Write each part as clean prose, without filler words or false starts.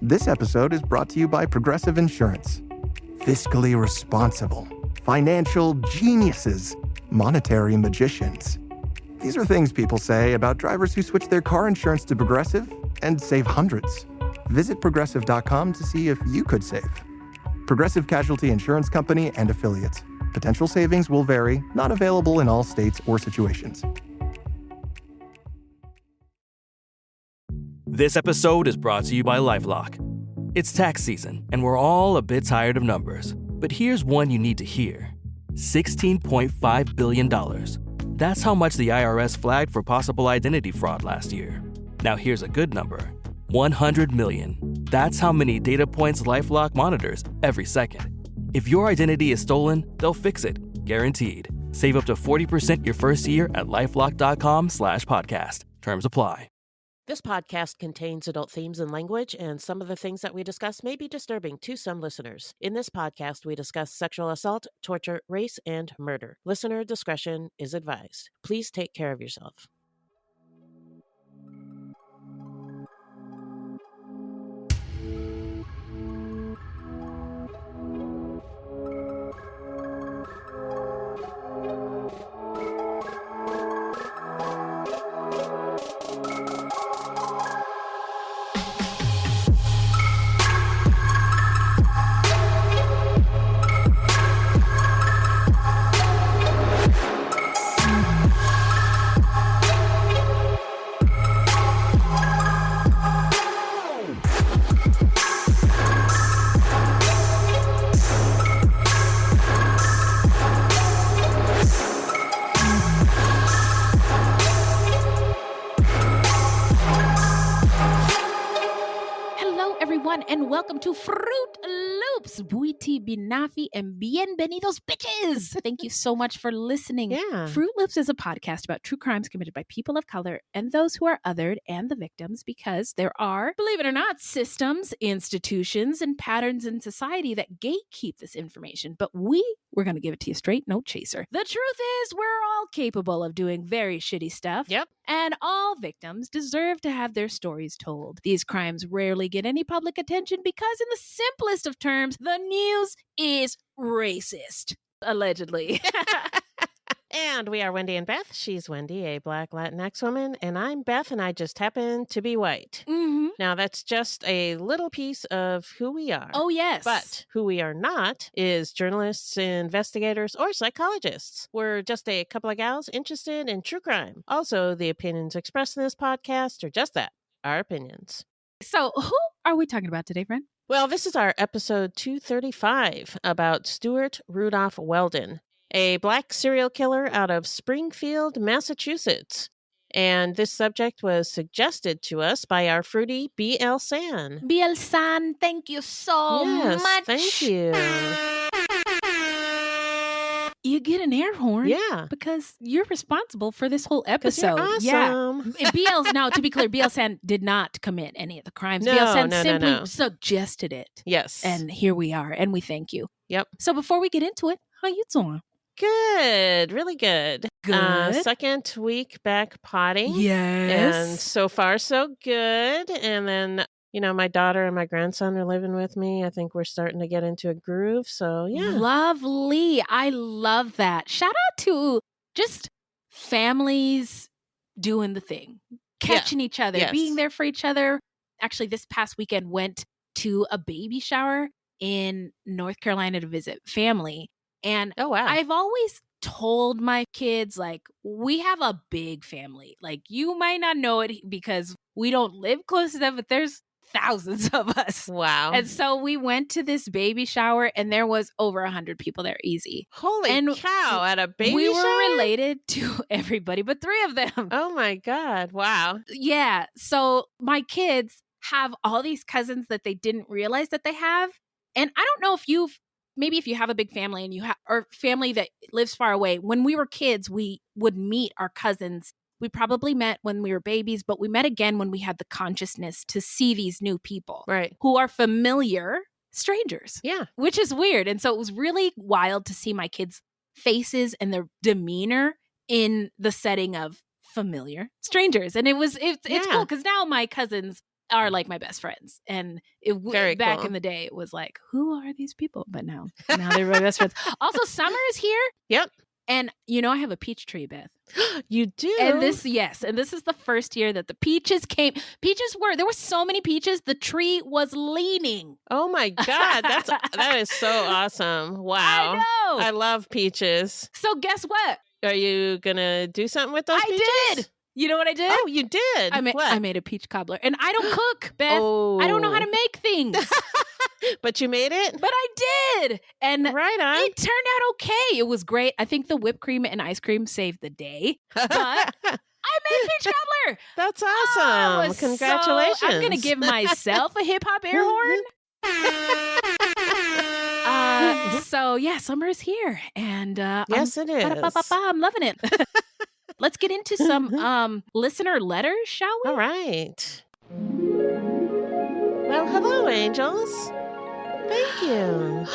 This episode is brought to you by Progressive Insurance. Fiscally responsible, financial geniuses, monetary magicians. These are things people say about drivers who switch their car insurance to Progressive and save hundreds. Visit progressive.com to see if you could save. Progressive Casualty Insurance Company and Affiliates. Potential savings will vary, not available in all states or situations. This episode is brought to you by LifeLock. It's tax season, and we're all a bit tired of numbers. But here's one you need to hear. $16.5 billion. That's how much the IRS flagged for possible identity fraud last year. Now here's a good number. 100 million. That's how many data points LifeLock monitors every second. If your identity is stolen, they'll fix it, guaranteed. Save up to 40% your first year at LifeLock.com/podcast. Terms apply. This podcast contains adult themes and language, and some of the things that we discuss may be disturbing to some listeners. In this podcast, we discuss sexual assault, torture, race, and murder. Listener discretion is advised. Please take care of yourself. And welcome to Fruitloops. Buiti binafi and bienvenidos, bitches. Thank you so much for listening. Yeah. Fruitloops is a podcast about true crimes committed by people of color and those who are othered and the victims, because there are, believe it or not, systems, institutions, and patterns in society that gatekeep this information. But we're going to give it to you straight, no chaser. The truth is, we're all capable of doing very shitty stuff. Yep. And all victims deserve to have their stories told. These crimes rarely get any public attention because, in the simplest of terms, the news is racist. Allegedly. And we are Wendy and Beth. She's Wendy, a Black Latinx woman, and I'm Beth, and I just happen to be white. Mm-hmm. Now, that's just a little piece of who we are. Oh, yes. But who we are not is journalists, investigators, or psychologists. We're just a couple of gals interested in true crime. Also, the opinions expressed in this podcast are just that, our opinions. So, who are we talking about today, friend? Well, this is our episode 235 about Stewart Rudolph Weldon, a Black serial killer out of Springfield, Massachusetts. And this subject was suggested to us by our fruity B.L. San. B.L. San, thank you so much. Thank you. You get an air horn. Yeah. Because you're responsible for this whole episode. You're awesome. Yeah. B.L. Now, to be clear, B.L. San did not commit any of the crimes. No, B.L. San no, simply no. suggested it. Yes. And here we are, and we thank you. Yep. So before we get into it, how you doing? Good. Really good. Good. Second week back potty. Yes. And so far, so good. And then, my daughter and my grandson are living with me. I think we're starting to get into a groove. So, yeah. Lovely. I love that. Shout out to just families doing the thing, catching each other, being there for each other. Actually, this past weekend went to a baby shower in North Carolina to visit family. And oh, wow. I've always told my kids, we have a big family. You might not know it because we don't live close to them, but there's thousands of us. Wow. And so we went to this baby shower, and there was over 100 people there, easy. Holy cow, at a baby shower? We were related to everybody, but 3 of them. Oh my God. Wow. Yeah. So my kids have all these cousins that they didn't realize that they have. And I don't know if maybe if you have a big family and you have, or family that lives far away, when we were kids, we would meet our cousins. We probably met when we were babies, but we met again when we had the consciousness to see these new people, right, who are familiar strangers. Yeah. Which is weird. And so it was really wild to see my kids' faces and their demeanor in the setting of familiar strangers. And it's cool because now my cousins are like my best friends. And back in the day, it was like, who are these people? But now they're my best friends. Also, summer is here. Yep. And I have a peach tree, Beth. You do? And this is the first year that the peaches came. There were so many peaches, the tree was leaning. Oh my God. That is so awesome. Wow. I know. I love peaches. So guess what? Are you going to do something with those peaches? I did. You know what I did? Oh, you did? I made a peach cobbler. And I don't cook, Beth. Oh. I don't know how to make things. But you made it? But I did. And right on. It turned out okay. It was great. I think the whipped cream and ice cream saved the day. But I made peach cobbler. That's awesome. Congratulations. I'm going to give myself a hip-hop air horn. So, yeah, summer is here. And yes, it is. I'm loving it. Let's get into some listener letters, shall we? All right. Well, hello, angels. Thank you.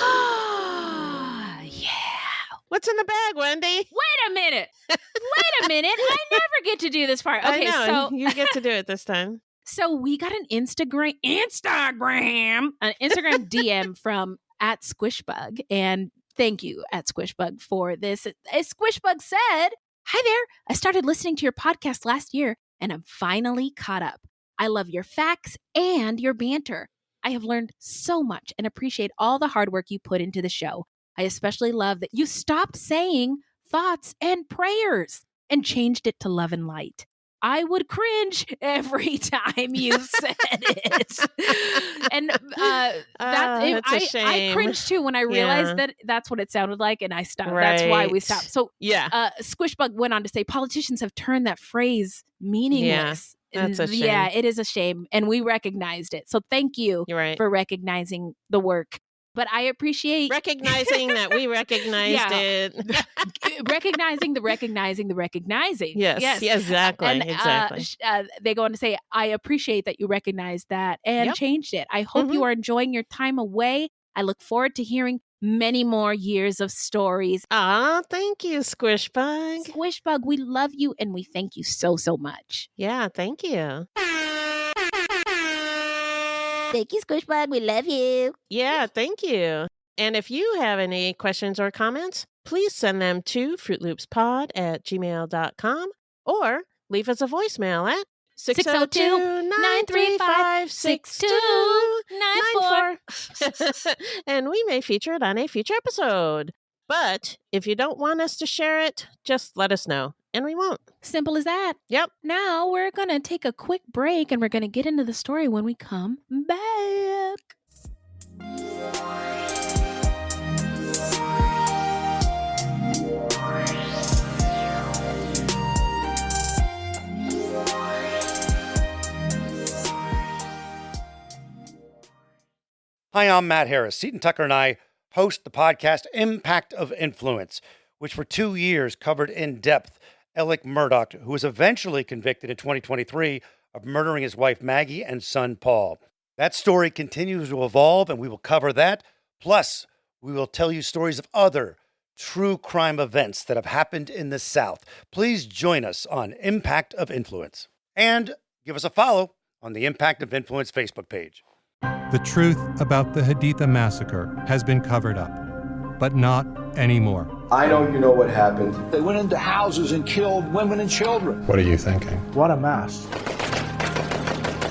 Yeah. What's in the bag, Wendy? Wait a minute. I never get to do this part. Okay, I know. so You get to do it this time. So we got an Instagram DM from @Squishbug, and thank you @Squishbug for this. Squishbug said, "Hi there. I started listening to your podcast last year, and I'm finally caught up. I love your facts and your banter. I have learned so much and appreciate all the hard work you put into the show. I especially love that you stopped saying thoughts and prayers and changed it to love and light. I would cringe every time you said it." And that's a shame. I cringed too when I realized that that's what it sounded like, and I stopped. Right. That's why we stopped. So Squishbug went on to say, politicians have turned that phrase meaningless. Yeah, that's a shame. Yeah, it is a shame, and we recognized it. So thank you for recognizing the work. But I appreciate recognizing that we recognized it. recognizing the recognizing. Yes, exactly. And, exactly. They go on to say, I appreciate that you recognized that and changed it. I hope you are enjoying your time away. I look forward to hearing many more years of stories. Aw, thank you, Squishbug. Squishbug, we love you and we thank you so, so much. Yeah, thank you. Thank you, Squishbug. We love you. Yeah, thank you. And if you have any questions or comments, please send them to fruitloopspod@gmail.com or leave us a voicemail at 602-935-6294. And we may feature it on a future episode. But if you don't want us to share it, just let us know. And we won't. Simple as that. Yep. Now we're going to take a quick break and we're going to get into the story when we come back. Hi, I'm Matt Harris. Seton Tucker and I host the podcast Impact of Influence, which for 2 years covered in depth Alec Murdaugh, who was eventually convicted in 2023 of murdering his wife Maggie and son Paul. That story continues to evolve, and we will cover that. Plus, we will tell you stories of other true crime events that have happened in the South. Please join us on Impact of Influence. And give us a follow on the Impact of Influence Facebook page. The truth about the Haditha massacre has been covered up, but not anymore. I know you know what happened. They went into houses and killed women and children. What are you thinking? What a mess.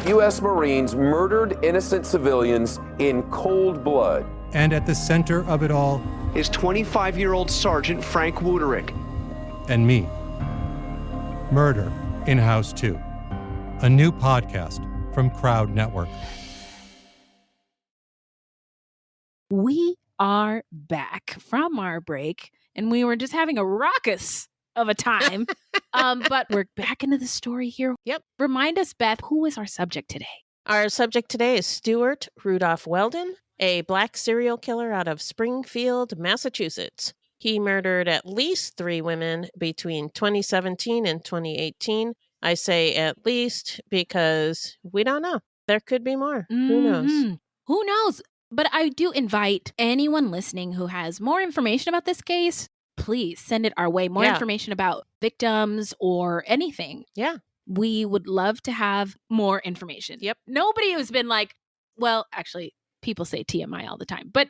U.S. Marines murdered innocent civilians in cold blood. And at the center of it all is 25-year-old Sergeant Frank Wuderick. And me. Murder in House 2. A new podcast from Crowd Network. We are back from our break, and we were just having a raucous of a time. But we're back into the story here. Yep. Remind us, Beth, who is our subject today? Our subject today is Stewart Rudolph Weldon, a black serial killer out of Springfield, Massachusetts. He murdered at least 3 women between 2017 and 2018. I say at least because we don't know. There could be more. Mm-hmm. Who knows? Who knows? But I do invite anyone listening who has more information about this case, please send it our way. More information about victims or anything. Yeah. We would love to have more information. Yep. Nobody has been like, well, actually, people say TMI all the time, but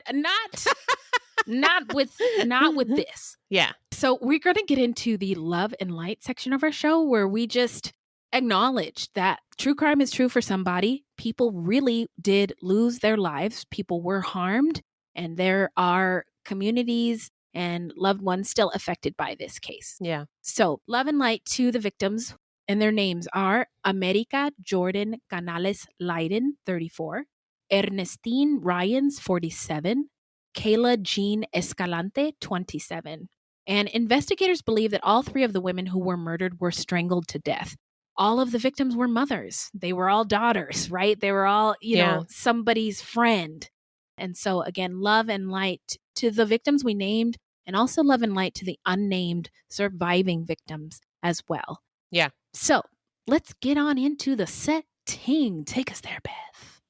not with this. Yeah. So we're going to get into the love and light section of our show where we just acknowledge that true crime is true for somebody. People really did lose their lives. People were harmed, and there are communities and loved ones still affected by this case. Yeah. So love and light to the victims, and their names are America Jordan Canales Leiden, 34, Ernestine Ryans, 47, Kayla Jean Escalante, 27. And investigators believe that all three of the women who were murdered were strangled to death. All of the victims were mothers. They were all daughters, right? They were all, you know, somebody's friend. And so again, love and light to the victims we named, and also love and light to the unnamed surviving victims as well. Yeah. So let's get on into the setting. Take us there, Beth.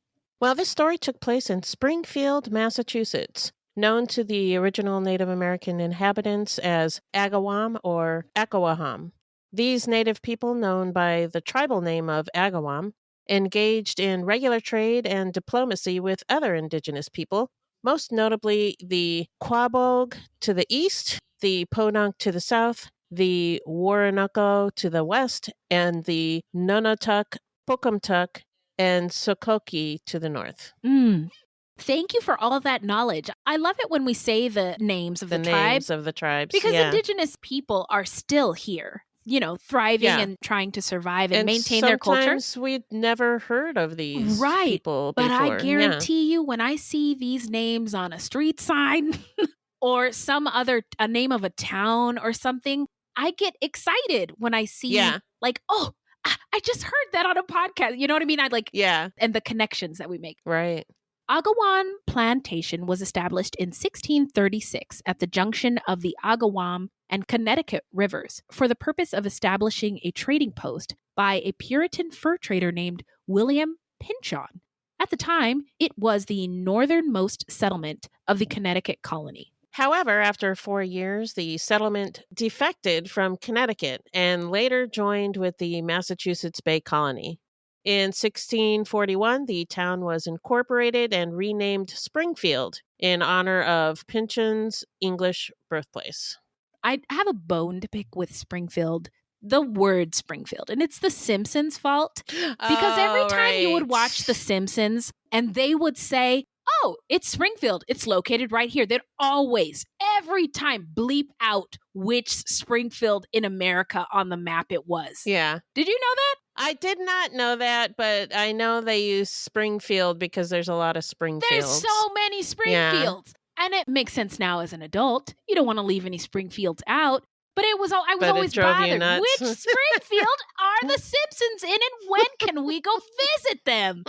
Well, this story took place in Springfield, Massachusetts, known to the original Native American inhabitants as Agawam or Akawaham. These native people, known by the tribal name of Agawam, engaged in regular trade and diplomacy with other indigenous people, most notably the Quabog to the east, the Podunk to the south, the Waranoco to the west, and the Nonotuck, Pocumtuck, and Sokoke to the north. Thank you for all of that knowledge. I love it when we say the names of the tribes. Names of the tribes. Because indigenous people are still here, you know, thriving and trying to survive and maintain their culture. Sometimes we'd never heard of these people before. But I guarantee you, when I see these names on a street sign or a name of a town or something, I get excited when I see like, oh, I just heard that on a podcast. You know what I mean? And the connections that we make. Right. Agawam Plantation was established in 1636 at the junction of the Agawam and Connecticut rivers for the purpose of establishing a trading post by a Puritan fur trader named William Pynchon. At the time, it was the northernmost settlement of the Connecticut colony. However, after 4 years, the settlement defected from Connecticut and later joined with the Massachusetts Bay Colony. In 1641, the town was incorporated and renamed Springfield in honor of Pynchon's English birthplace. I have a bone to pick with Springfield, the word Springfield, and it's the Simpsons' fault. Because every time you would watch The Simpsons and they would say, oh, it's Springfield, it's located right here, they'd always, every time, bleep out which Springfield in America on the map it was. Yeah. Did you know that? I did not know that, but I know they use Springfield because there's a lot of Springfields. There's so many Springfields. Yeah. And it makes sense now as an adult. You don't want to leave any Springfields out. But I was always bothered. Which Springfield are the Simpsons in, and when can we go visit them?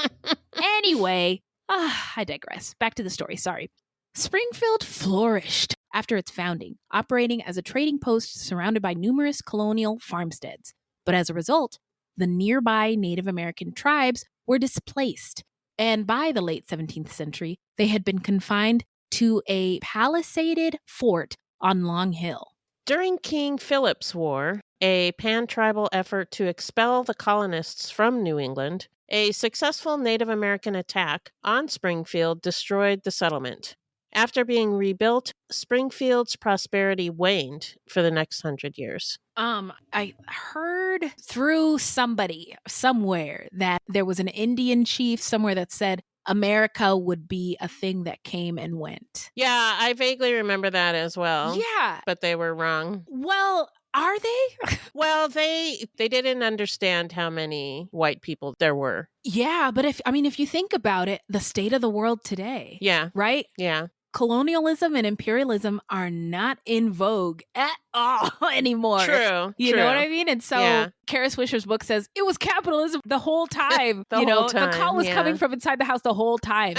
Anyway, I digress. Back to the story. Sorry. Springfield flourished after its founding, operating as a trading post surrounded by numerous colonial farmsteads. But as a result, the nearby Native American tribes were displaced, and by the late 17th century, they had been confined to a palisaded fort on Long Hill. During King Philip's War, a pan-tribal effort to expel the colonists from New England, a successful Native American attack on Springfield destroyed the settlement. After being rebuilt, Springfield's prosperity waned for the next 100 years. I heard through somebody somewhere that there was an Indian chief somewhere that said America would be a thing that came and went. Yeah, I vaguely remember that as well. Yeah. But they were wrong. Well, are they? Well, they didn't understand how many white people there were. Yeah, but if you think about it, the state of the world today. Yeah. Right? Yeah. Colonialism and imperialism are not in vogue at all anymore. True. You know what I mean? And so Kara Swisher's book says it was capitalism the whole time. The call was coming from inside the house the whole time.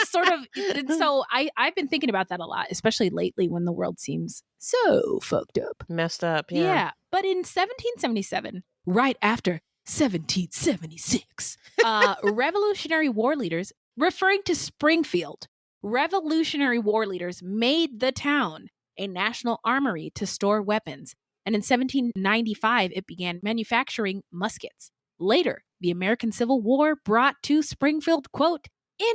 Sort of. And so I've been thinking about that a lot, especially lately when the world seems so fucked up. Messed up. Yeah. Yeah. But in 1777, right after 1776, Revolutionary War leaders, referring to Springfield, Revolutionary War leaders made the town a national armory to store weapons, And in 1795, it began manufacturing muskets. Later, the American Civil War brought to Springfield, quote,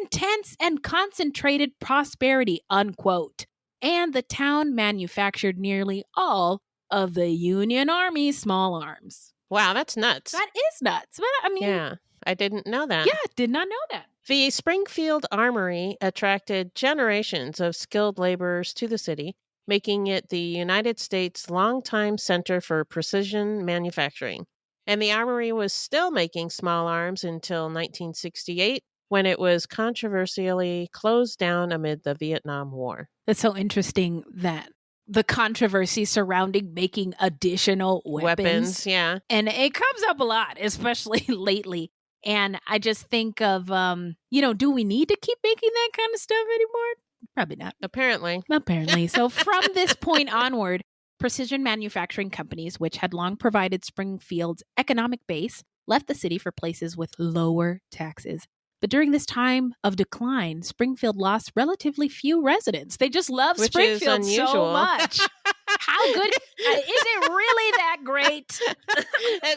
intense and concentrated prosperity, unquote. And the town manufactured nearly all of the Union Army's small arms. Wow, that's nuts. That is nuts. But I mean, Yeah, I didn't know that. Yeah, did not know that. The Springfield Armory attracted generations of skilled laborers to the city, making it the United States' longtime center for precision manufacturing. And the armory was still making small arms until 1968, when it was controversially closed down amid the Vietnam War. That's so interesting that the controversy surrounding making additional weapons. Yeah. And it comes up a lot, especially lately. And I just think of, do we need to keep making that kind of stuff anymore? Probably not. Apparently. So from this point onward, precision manufacturing companies, which had long provided Springfield's economic base, left the city for places with lower taxes. But during this time of decline, Springfield lost relatively few residents. They just love Which Springfield is so much. How good? Is it really that great?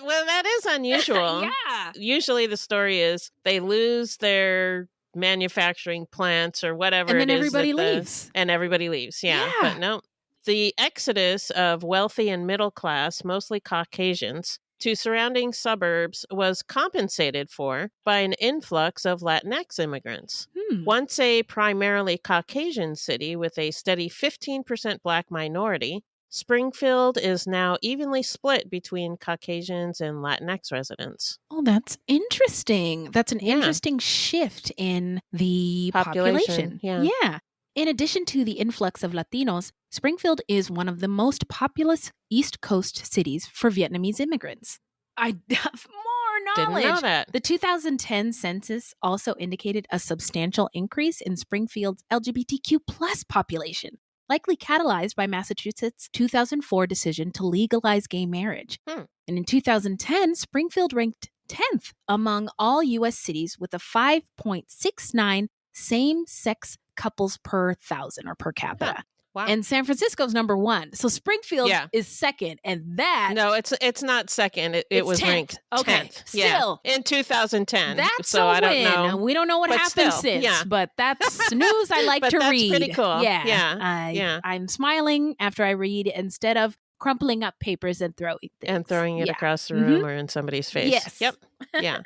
Well, that is unusual. Yeah. Usually the story is they lose their manufacturing plants or whatever And then it is. everybody leaves. And everybody leaves, yeah. But no. The exodus of wealthy and middle class, mostly Caucasians, to surrounding suburbs was compensated for by an influx of Latinx immigrants. Once a primarily Caucasian city with a steady 15% Black minority, Springfield is now evenly split between Caucasians and Latinx residents. Oh, that's interesting. That's an interesting shift in the population. Yeah. In addition to the influx of Latinos, Springfield is one of the most populous East Coast cities for Vietnamese immigrants. I have more knowledge. Didn't know that. The 2010 census also indicated a substantial increase in Springfield's LGBTQ plus population, likely catalyzed by Massachusetts' 2004 decision to legalize gay marriage. And in 2010, Springfield ranked 10th among all U.S. cities with a 5.69 same-sex couples per thousand or per capita. Wow. And San Francisco's number 1. So Springfield is second. And that... No, it's not second. It was 10th. ranked 10th. Okay. Still. In 2010. That's so a I don't win. know. We don't know what But happened still, since, but that's news I like But to that's read. pretty cool. Yeah. I'm smiling after I read instead of crumpling up papers and throwing things. And throwing it across the room or in somebody's face. Yes. Yep. Yeah.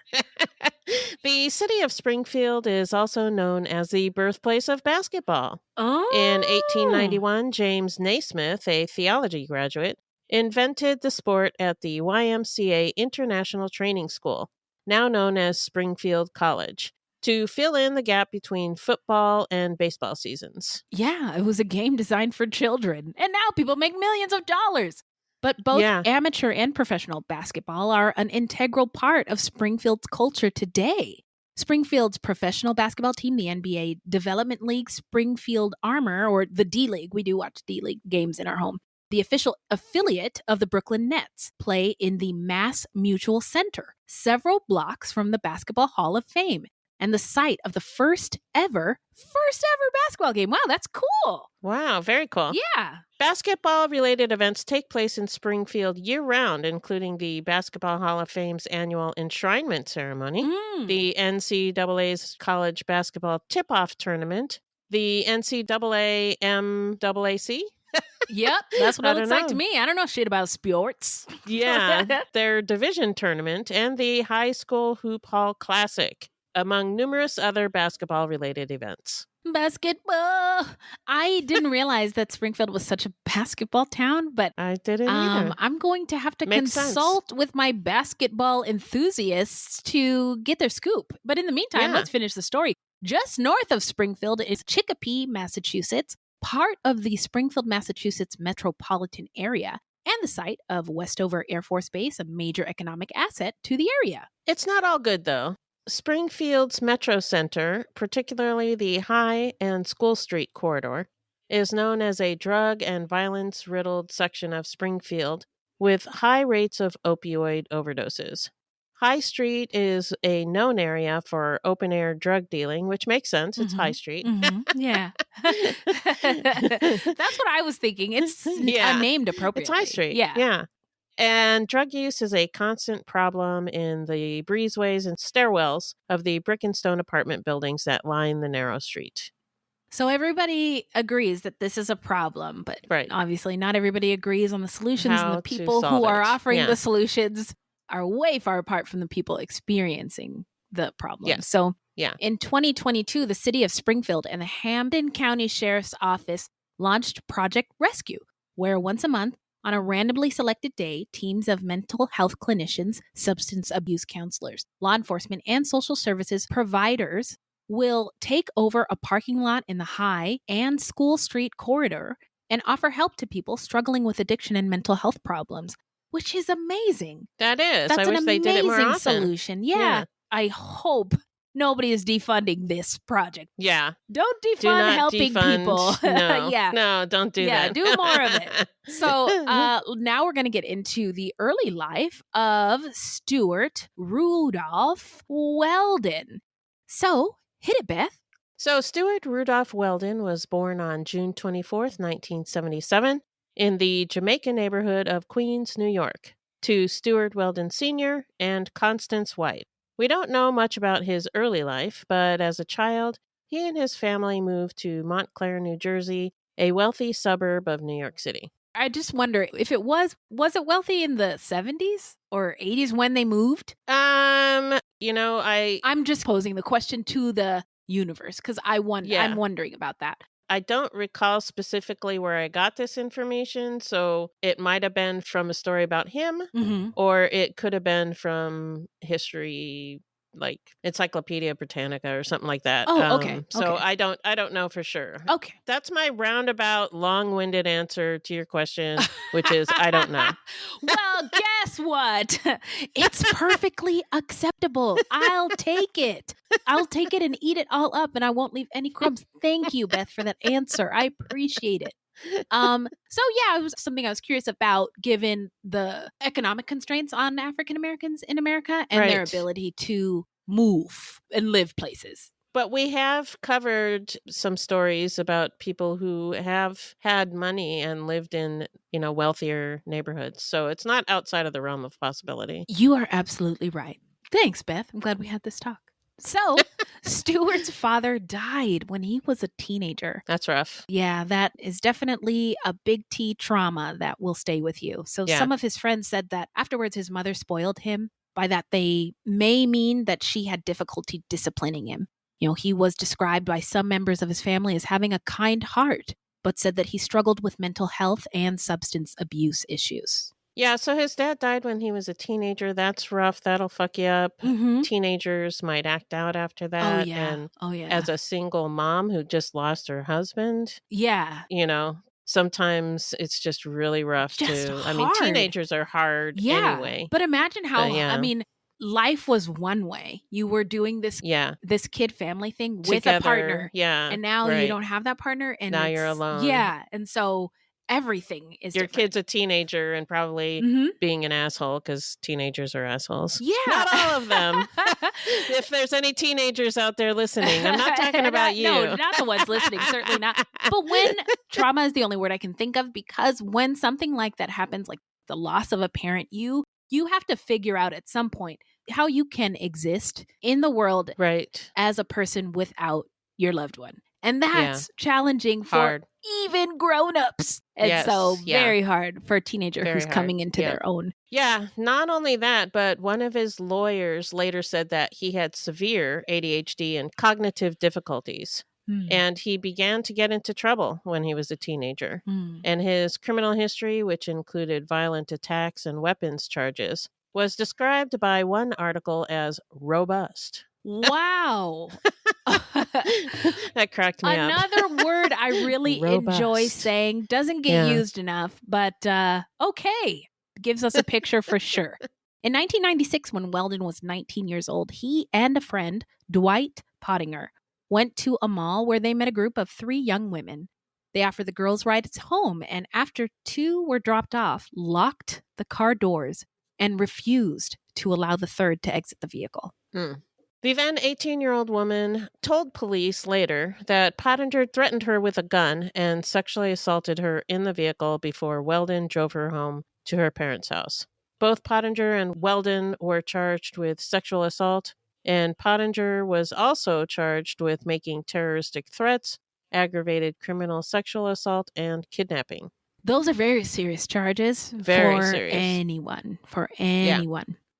The city of Springfield is also known as the birthplace of basketball. Oh. In 1891, James Naismith, a theology graduate, invented the sport at the YMCA International Training School, now known as Springfield College, to fill in the gap between football and baseball seasons. Yeah, it was a game designed for children. And now people make millions of dollars. But both amateur and professional basketball are an integral part of Springfield's culture today. Springfield's professional basketball team, the NBA Development League Springfield Armor, or the D-League, we do watch D-League games in our home, the official affiliate of the Brooklyn Nets, play in the Mass Mutual Center, several blocks from the Basketball Hall of Fame, and the site of the first ever basketball game. Wow, that's cool. Wow, very cool. Yeah. Basketball-related events take place in Springfield year-round, including the Basketball Hall of Fame's annual enshrinement ceremony, the NCAA's college basketball tip-off tournament, the NCAA MAAC. Yep, that's what it looks like to me. I don't know shit about sports. Yeah, their division tournament, and the High School Hoop Hall Classic, among numerous other basketball-related events. Basketball. I didn't realize that Springfield was such a basketball town, but I didn't either. I'm going to have to Makes consult with my basketball enthusiasts to get their scoop. But in the meantime, let's finish the story. Just north of Springfield is Chicopee, Massachusetts, part of the Springfield, Massachusetts metropolitan area, and the site of Westover Air Force Base, a major economic asset to the area. It's not all good, though. Springfield's Metro Center, particularly the High and School Street corridor, is known as a drug and violence-riddled section of Springfield with high rates of opioid overdoses. High Street is a known area for open-air drug dealing, which makes sense. It's High Street. Yeah. That's what I was thinking. It's named appropriately. It's High Street. Yeah. Yeah. And drug use is a constant problem in the breezeways and stairwells of the brick and stone apartment buildings that line the narrow street. So everybody agrees that this is a problem, but obviously not everybody agrees on the solutions, and the people who are offering the solutions are way far apart from the people experiencing the problem. Yes. So in 2022, the city of Springfield and the Hampden County Sheriff's Office launched Project Rescue, where once a month, on a randomly selected day, teams of mental health clinicians, substance abuse counselors, law enforcement, and social services providers will take over a parking lot in the High and School Street corridor and offer help to people struggling with addiction and mental health problems, which is amazing. That is. That's I wish they did it more often. Solution. Yeah. I hope nobody is defunding this project. Yeah. Don't defund helping people. No. No, don't do that. Yeah, do more of it. So now we're going to get into the early life of Stewart Rudolph Weldon. So hit it, Beth. So Stewart Rudolph Weldon was born on June 24th, 1977, in the Jamaica neighborhood of Queens, New York, to Stewart Weldon Sr. and Constance White. We don't know much about his early life, but as a child, he and his family moved to Montclair, New Jersey, a wealthy suburb of New York City. I just wonder if it was it wealthy in the 70s or 80s when they moved? I'm just posing the question to the universe because I'm wondering about that. I don't recall specifically where I got this information, so it might have been from a story about him, or it could have been from history, like Encyclopedia Britannica or something like that. Oh, okay. So I don't know for sure. Okay. That's my roundabout, long-winded answer to your question, which is I don't know. Well, guess what? It's perfectly acceptable. I'll take it. I'll take it and eat it all up, and I won't leave any crumbs. Thank you, Beth, for that answer. I appreciate it. It was something I was curious about given the economic constraints on African Americans in America and their ability to move and live places. But we have covered some stories about people who have had money and lived in, wealthier neighborhoods. So it's not outside of the realm of possibility. You are absolutely right. Thanks, Beth. I'm glad we had this talk. So, Stewart's father died when he was a teenager. That's rough. Yeah, that is definitely a big T trauma that will stay with you. So some of his friends said that afterwards his mother spoiled him. By that, they may mean that she had difficulty disciplining him. He was described by some members of his family as having a kind heart, but said that he struggled with mental health and substance abuse issues. Yeah, so his dad died when he was a teenager. That's rough. That'll fuck you up. Mm-hmm. Teenagers might act out after that. Oh, yeah. As a single mom who just lost her husband. Yeah. Sometimes it's just really rough too. I mean, teenagers are hard anyway. But imagine how, life was one way. You were doing this kid family thing with a partner. Yeah. And now you don't have that partner. And now you're alone. Yeah. And so everything is your different. kid's a teenager and probably being an asshole because teenagers are assholes. Yeah. Not all of them. If there's any teenagers out there listening, I'm not talking about you. No, not the ones listening. Certainly not. But when trauma is the only word I can think of, because when something like that happens, like the loss of a parent, you have to figure out at some point how you can exist in the world as a person without your loved one. And that's challenging for even grown-ups. And very hard for a teenager who's coming into their own. Yeah, not only that, but one of his lawyers later said that he had severe ADHD and cognitive difficulties. And he began to get into trouble when he was a teenager. And his criminal history, which included violent attacks and weapons charges, was described by one article as robust. Wow. That cracked me up. Another word I really enjoy saying, doesn't get used enough, but okay. Gives us a picture for sure. In 1996, when Weldon was 19 years old, he and a friend, Dwight Pottinger, went to a mall where they met a group of 3 young women. They offered the girls rides home, and after 2 were dropped off, locked the car doors and refused to allow the third to exit the vehicle. The then 18-year-old woman told police later that Pottinger threatened her with a gun and sexually assaulted her in the vehicle before Weldon drove her home to her parents' house. Both Pottinger and Weldon were charged with sexual assault, and Pottinger was also charged with making terroristic threats, aggravated criminal sexual assault, and kidnapping. Those are very serious charges Very for serious. anyone.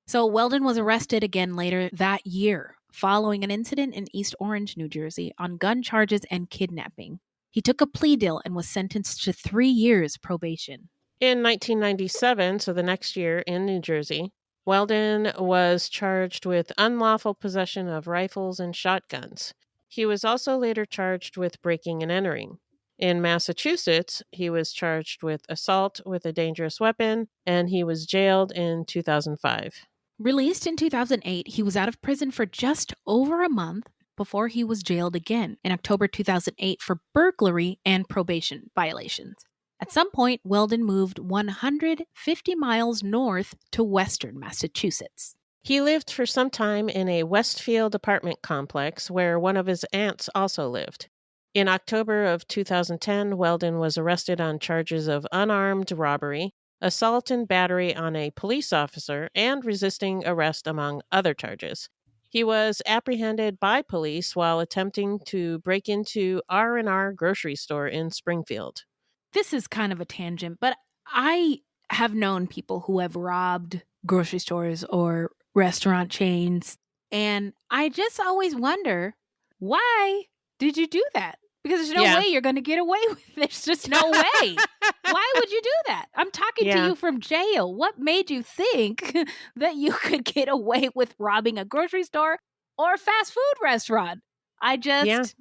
So Weldon was arrested again later that year following an incident in East Orange, New Jersey, on gun charges and kidnapping. He took a plea deal and was sentenced to 3 years probation. In 1997, so the next year in New Jersey, Weldon was charged with unlawful possession of rifles and shotguns. He was also later charged with breaking and entering. In Massachusetts, he was charged with assault with a dangerous weapon, and he was jailed in 2005. Released in 2008, he was out of prison for just over a month before he was jailed again in October 2008 for burglary and probation violations. At some point, Weldon moved 150 miles north to western Massachusetts. He lived for some time in a Westfield apartment complex where one of his aunts also lived. In October of 2010, Weldon was arrested on charges of unarmed robbery, assault and battery on a police officer, and resisting arrest, among other charges. He was apprehended by police while attempting to break into R&R grocery store in Springfield. This is kind of a tangent, but I have known people who have robbed grocery stores or restaurant chains, and I just always wonder, why did you do that? Because there's no way you're going to get away with it. There's just no way. Why would you do that? I'm talking to you from jail. What made you think that you could get away with robbing a grocery store or a fast food restaurant? I just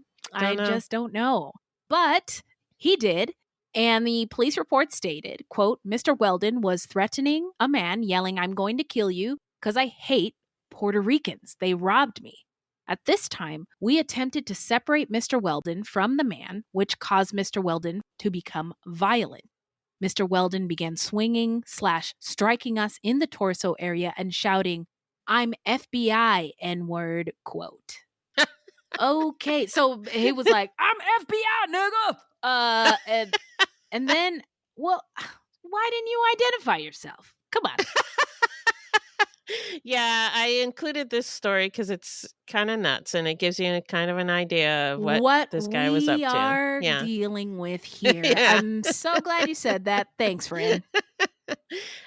don't know. But he did. And the police report stated, quote, Mr. Weldon was threatening a man, yelling, "I'm going to kill you because I hate Puerto Ricans. They robbed me." At this time, we attempted to separate Mr. Weldon from the man, which caused Mr. Weldon to become violent. Mr. Weldon began swinging/striking us in the torso area and shouting, "I'm FBI, N-word," quote. Okay, so he was like, "I'm FBI, nigga!" And then, well, why didn't you identify yourself? Come on. Yeah, I included this story because it's kind of nuts, and it gives you kind of an idea of what this guy was up to. We are dealing with here. I'm so glad you said that. Thanks, friend.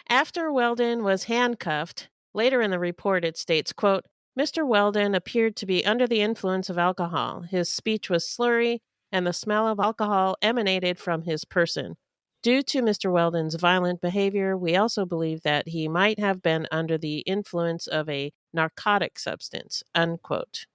After Weldon was handcuffed, later in the report it states, quote, Mr. Weldon appeared to be under the influence of alcohol. His speech was slurry, and the smell of alcohol emanated from his person. Due to Mr. Weldon's violent behavior, we also believe that he might have been under the influence of a narcotic substance, unquote.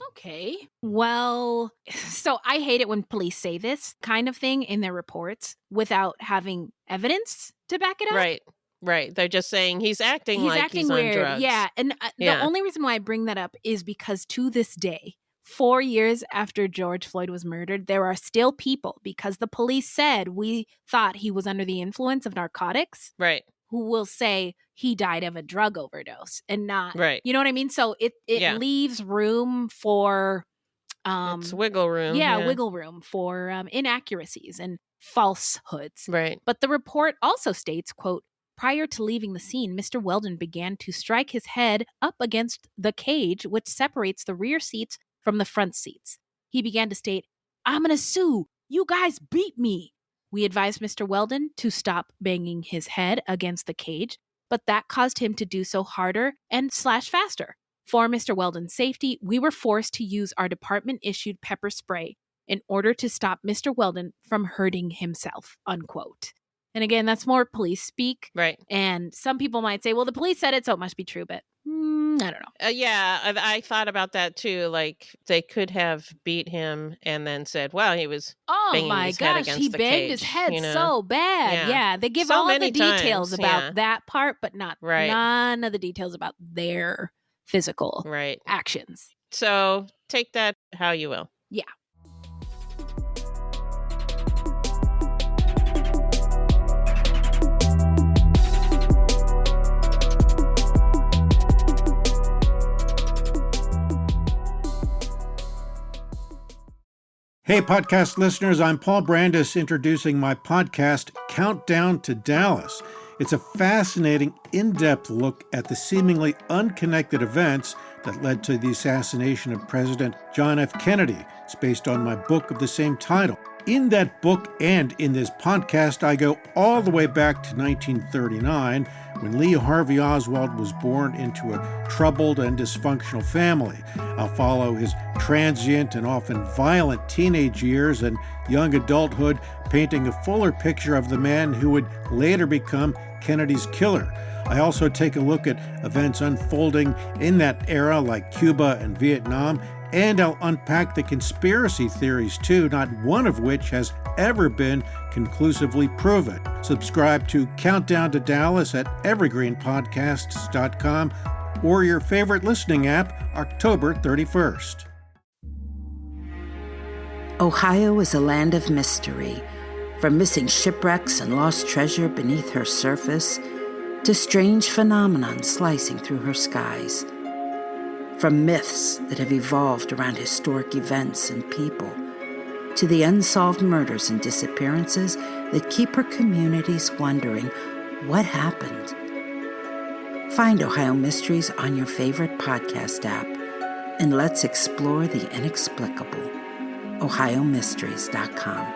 Okay. Well, so I hate it when police say this kind of thing in their reports without having evidence to back it up. Right. They're just saying he's acting like he's weird. On drugs. Yeah. And the only reason why I bring that up is because to this day, 4 years after George Floyd was murdered, there are still people, because the police said we thought he was under the influence of narcotics, right, who will say he died of a drug overdose and not, right. You know what I mean? So it leaves room for... it's wiggle room. Yeah, wiggle room for inaccuracies and falsehoods. Right. But the report also states, quote, prior to leaving the scene, Mr. Weldon began to strike his head up against the cage, which separates the rear seats from the front seats. He began to state, "I'm going to sue. You guys beat me." We advised Mr. Weldon to stop banging his head against the cage, but that caused him to do so harder and /faster. For Mr. Weldon's safety, we were forced to use our department-issued pepper spray in order to stop Mr. Weldon from hurting himself, unquote. And again, that's more police speak. Right. And some people might say, well, the police said it, so it must be true, but I don't know. I thought about that too. Like, they could have beat him and then said, well, he was banging his head against the cage. He banged his head so bad. Yeah, they give all the details about that part, but not none of the details about their physical actions. So take that how you will. Yeah. Hey, podcast listeners, I'm Paul Brandis introducing my podcast, Countdown to Dallas. It's a fascinating, in-depth look at the seemingly unconnected events that led to the assassination of President John F. Kennedy. It's based on my book of the same title. In that book and in this podcast, I go all the way back to 1939, when Lee Harvey Oswald was born into a troubled and dysfunctional family. I'll follow his transient and often violent teenage years and young adulthood, painting a fuller picture of the man who would later become Kennedy's killer. I also take a look at events unfolding in that era, like Cuba and Vietnam, and I'll unpack the conspiracy theories too, not one of which has ever been conclusively proven. Subscribe to Countdown to Dallas at evergreenpodcasts.com or your favorite listening app, October 31st. Ohio is a land of mystery, from missing shipwrecks and lost treasure beneath her surface to strange phenomenon slicing through her skies. From myths that have evolved around historic events and people, to the unsolved murders and disappearances that keep her communities wondering what happened. Find Ohio Mysteries on your favorite podcast app, and let's explore the inexplicable. OhioMysteries.com.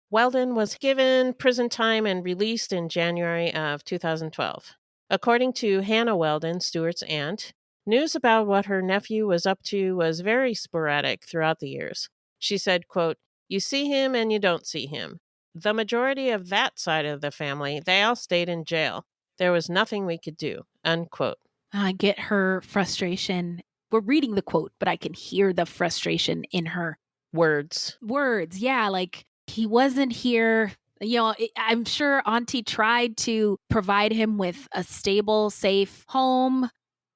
Weldon was given prison time and released in January of 2012. According to Hannah Weldon, Stewart's aunt, news about what her nephew was up to was very sporadic throughout the years. She said, quote, "You see him and you don't see him. The majority of that side of the family, they all stayed in jail. There was nothing we could do," unquote. I get her frustration. We're reading the quote, but I can hear the frustration in her words. Yeah, like, he wasn't here. You know, I'm sure Auntie tried to provide him with a stable, safe home.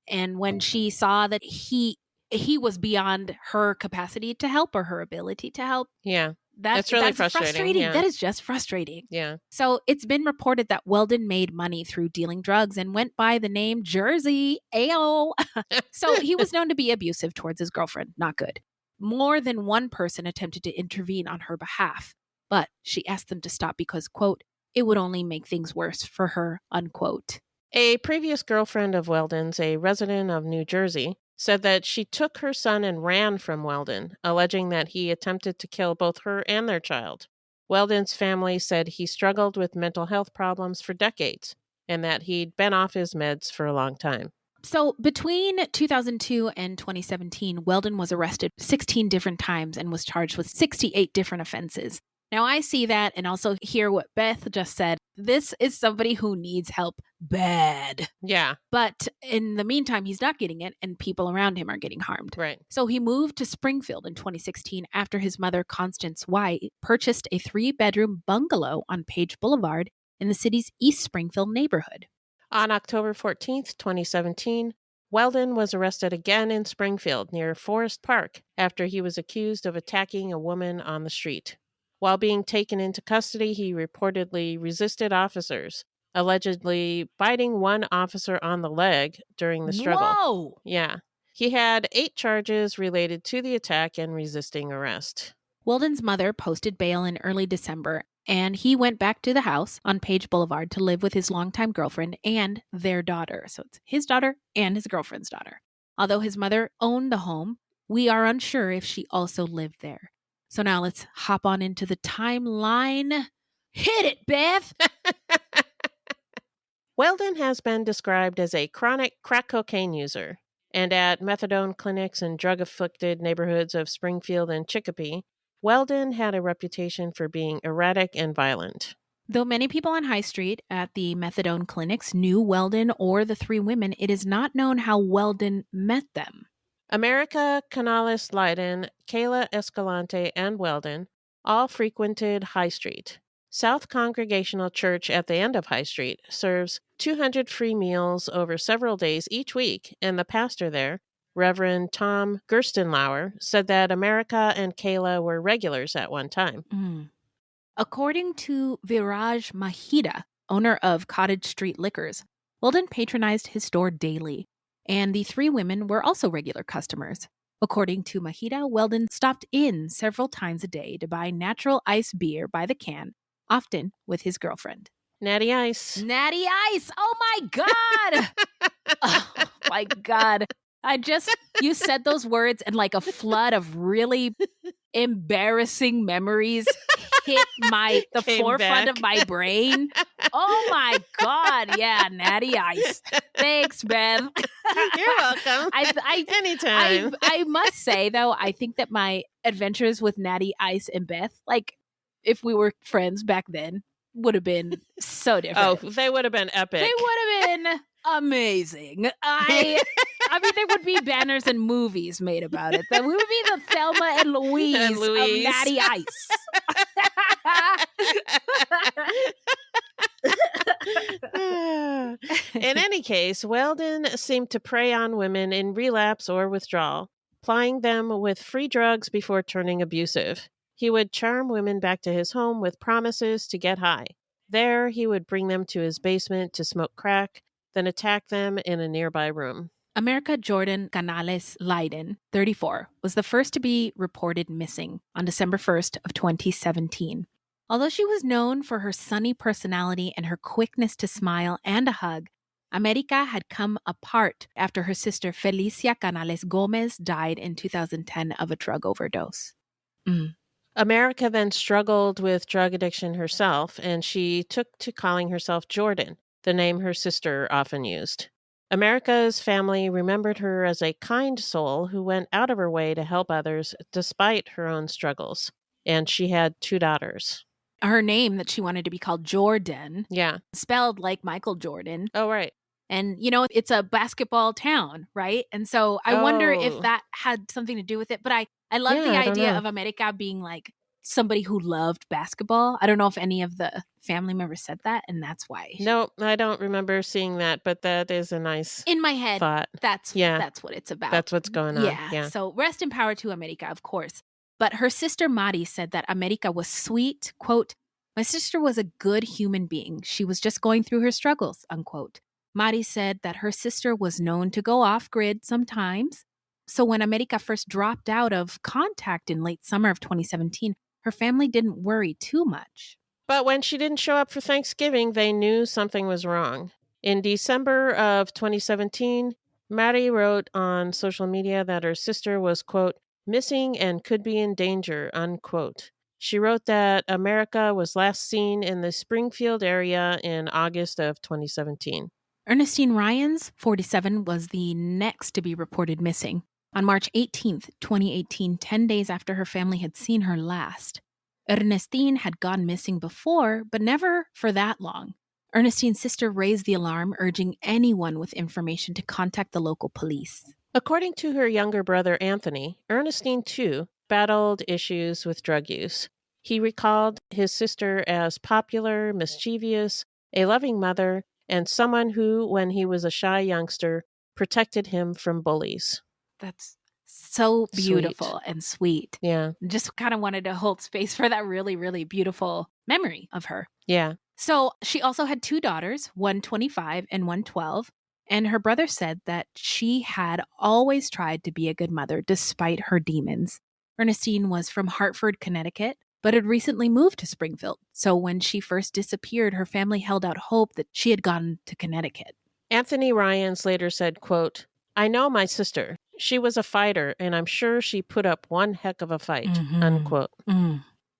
And when she saw that he was beyond her capacity to help or her ability to help. Yeah. That's really frustrating. Yeah. That is just frustrating. Yeah. So it's been reported that Weldon made money through dealing drugs and went by the name Jersey. Ayo. So he was known to be abusive towards his girlfriend. Not good. More than one person attempted to intervene on her behalf, but she asked them to stop because, quote, "it would only make things worse for her," unquote. A previous girlfriend of Weldon's, a resident of New Jersey, said that she took her son and ran from Weldon, alleging that he attempted to kill both her and their child. Weldon's family said he struggled with mental health problems for decades and that he'd been off his meds for a long time. So between 2002 and 2017, Weldon was arrested 16 different times and was charged with 68 different offenses. Now, I see that and also hear what Beth just said. This is somebody who needs help bad. Yeah. But in the meantime, he's not getting it and people around him are getting harmed. Right. So he moved to Springfield in 2016 after his mother, Constance White, purchased a 3-bedroom bungalow on Page Boulevard in the city's East Springfield neighborhood. On October 14th, 2017, Weldon was arrested again in Springfield near Forest Park after he was accused of attacking a woman on the street. While being taken into custody, he reportedly resisted officers, allegedly biting one officer on the leg during the struggle. Whoa! Yeah. He had 8 charges related to the attack and resisting arrest. Weldon's mother posted bail in early December, and he went back to the house on Page Boulevard to live with his longtime girlfriend and their daughter. So it's his daughter and his girlfriend's daughter. Although his mother owned the home, we are unsure if she also lived there. So now let's hop on into the timeline. Hit it, Beth! Weldon has been described as a chronic crack cocaine user, and at methadone clinics in drug-afflicted neighborhoods of Springfield and Chicopee, Weldon had a reputation for being erratic and violent. Though many people on High Street at the methadone clinics knew Weldon or the 3 women, it is not known how Weldon met them. America Canales Leiden, Kayla Escalante, and Weldon all frequented High Street. South Congregational Church at the end of High Street serves 200 free meals over several days each week, and the pastor there, Reverend Tom Gerstenlauer, said that America and Kayla were regulars at one time. According to Viraj Mahida, owner of Cottage Street Liquors, Weldon patronized his store daily. and the three women were also regular customers. According to Mahida, Weldon stopped in several times a day to buy natural ice beer by the can, often with his girlfriend. Natty Ice. Natty Ice! Oh my God! Oh my God. You said those words and like a flood of really embarrassing memories hit the forefront of my brain. Oh my God. Yeah, Natty Ice. Thanks, Beth. You're welcome. Anytime. I must say, though, I think that my adventures with Natty Ice and Beth, like if we were friends back then, would have been so different. Oh, they would have been epic. They would have been amazing. I mean, there would be banners and movies made about it. We would be the Thelma and Louise of Natty Ice. In any case, Weldon seemed to prey on women in relapse or withdrawal, plying them with free drugs before turning abusive. He would charm women back to his home with promises to get high. There, he would bring them to his basement to smoke crack, then attack them in a nearby room. America Jordan Canales Leiden, 34, was the first to be reported missing on December 1st of 2017. Although she was known for her sunny personality and her quickness to smile and a hug, America had come apart after her sister Felicia Canales Gomez died in 2010 of a drug overdose. America then struggled with drug addiction herself, and she took to calling herself Jordan, the name her sister often used. America's family remembered her as a kind soul who went out of her way to help others despite her own struggles. And she had 2 daughters. Her name that she wanted to be called Jordan. Yeah. Spelled like Michael Jordan. Oh, right. And, you know, it's a basketball town, right? And so I wonder if that had something to do with it. But I love the idea of America being like somebody who loved basketball. I don't know if any of the family members said that, and that's why. No, I don't remember seeing that, but that is a nice in my head thought. That's what it's about. That's what's going on. Yeah. So rest in power to America, of course. But her sister Mari said that America was sweet. Quote, "My sister was a good human being. She was just going through her struggles," unquote. Mari said that her sister was known to go off-grid sometimes. So when America first dropped out of contact in late summer of 2017, her family didn't worry too much. But when she didn't show up for Thanksgiving, they knew something was wrong. In December of 2017, Mari wrote on social media that her sister was, quote, "missing and could be in danger," unquote. She wrote that America was last seen in the Springfield area in August of 2017. Ernestine Ryans, 47, was the next to be reported missing. On March 18th, 2018, 10 days after her family had seen her last. Ernestine had gone missing before, but never for that long. Ernestine's sister raised the alarm, urging anyone with information to contact the local police. According to her younger brother, Anthony, Ernestine, too, battled issues with drug use. He recalled his sister as popular, mischievous, a loving mother, and someone who, when he was a shy youngster, protected him from bullies. That's so beautiful and sweet. Yeah. Just kind of wanted to hold space for that really, really beautiful memory of her. Yeah. So she also had 2 daughters, one 25 and one 12. And her brother said that she had always tried to be a good mother despite her demons. Ernestine was from Hartford, Connecticut, but had recently moved to Springfield. So when she first disappeared, her family held out hope that she had gone to Connecticut. Anthony Ryans later said, quote, "I know my sister. She was a fighter, and I'm sure she put up one heck of a fight," unquote.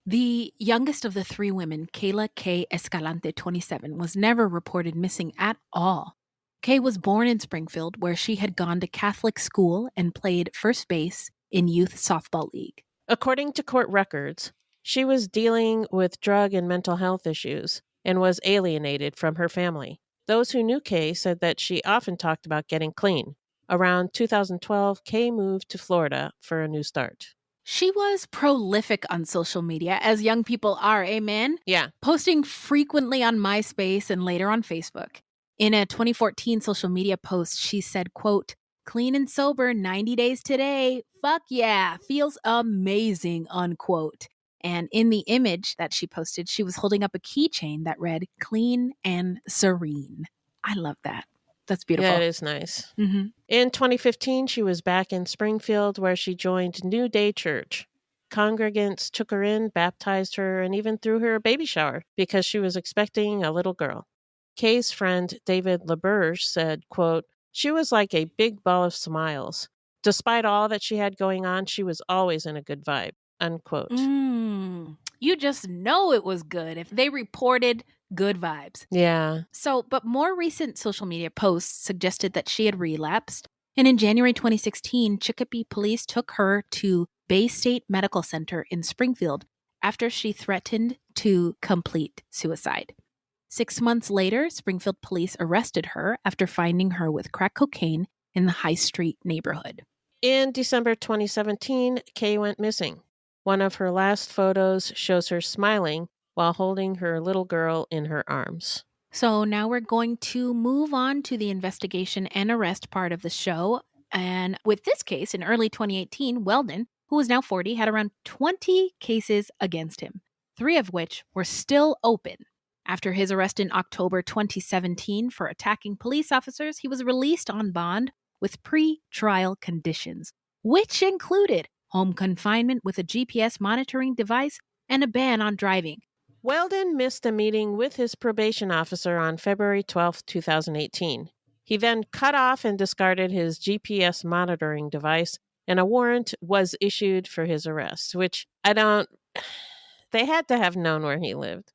The youngest of the 3 women, Kayla K. Escalante, 27, was never reported missing at all. Kay was born in Springfield, where she had gone to Catholic school and played first base in youth softball league. According to court records, she was dealing with drug and mental health issues and was alienated from her family. Those who knew Kay said that she often talked about getting clean. Around 2012, Kay moved to Florida for a new start. She was prolific on social media, as young people are, amen? Yeah. Posting frequently on MySpace and later on Facebook. In a 2014 social media post, she said, quote, "Clean and sober, 90 days today. Fuck yeah, feels amazing," unquote. And in the image that she posted, she was holding up a keychain that read, "Clean and serene." I love that. That's beautiful. Yeah, it is nice. Mm-hmm. In 2015, she was back in Springfield where she joined New Day Church. Congregants took her in, baptized her, and even threw her a baby shower because she was expecting a little girl. Kay's friend David LaBerge said, quote, "She was like a big ball of smiles. Despite all that she had going on, she was always in a good vibe," unquote. You just know it was good if they reported good vibes. Yeah. So, but more recent social media posts suggested that she had relapsed. And in January 2016, Chicopee police took her to Bay State Medical Center in Springfield after she threatened to complete suicide. 6 months later, Springfield police arrested her after finding her with crack cocaine in the High Street neighborhood. In December 2017, Kay went missing. One of her last photos shows her smiling while holding her little girl in her arms. So now we're going to move on to the investigation and arrest part of the show. And with this case, in early 2018, Weldon, who was now 40, had around 20 cases against him, 3 of which were still open. After his arrest in October 2017 for attacking police officers, he was released on bond with pre-trial conditions, which included home confinement with a GPS monitoring device and a ban on driving. Weldon missed a meeting with his probation officer on February 12, 2018. He then cut off and discarded his GPS monitoring device, and a warrant was issued for his arrest, which they had to have known where he lived.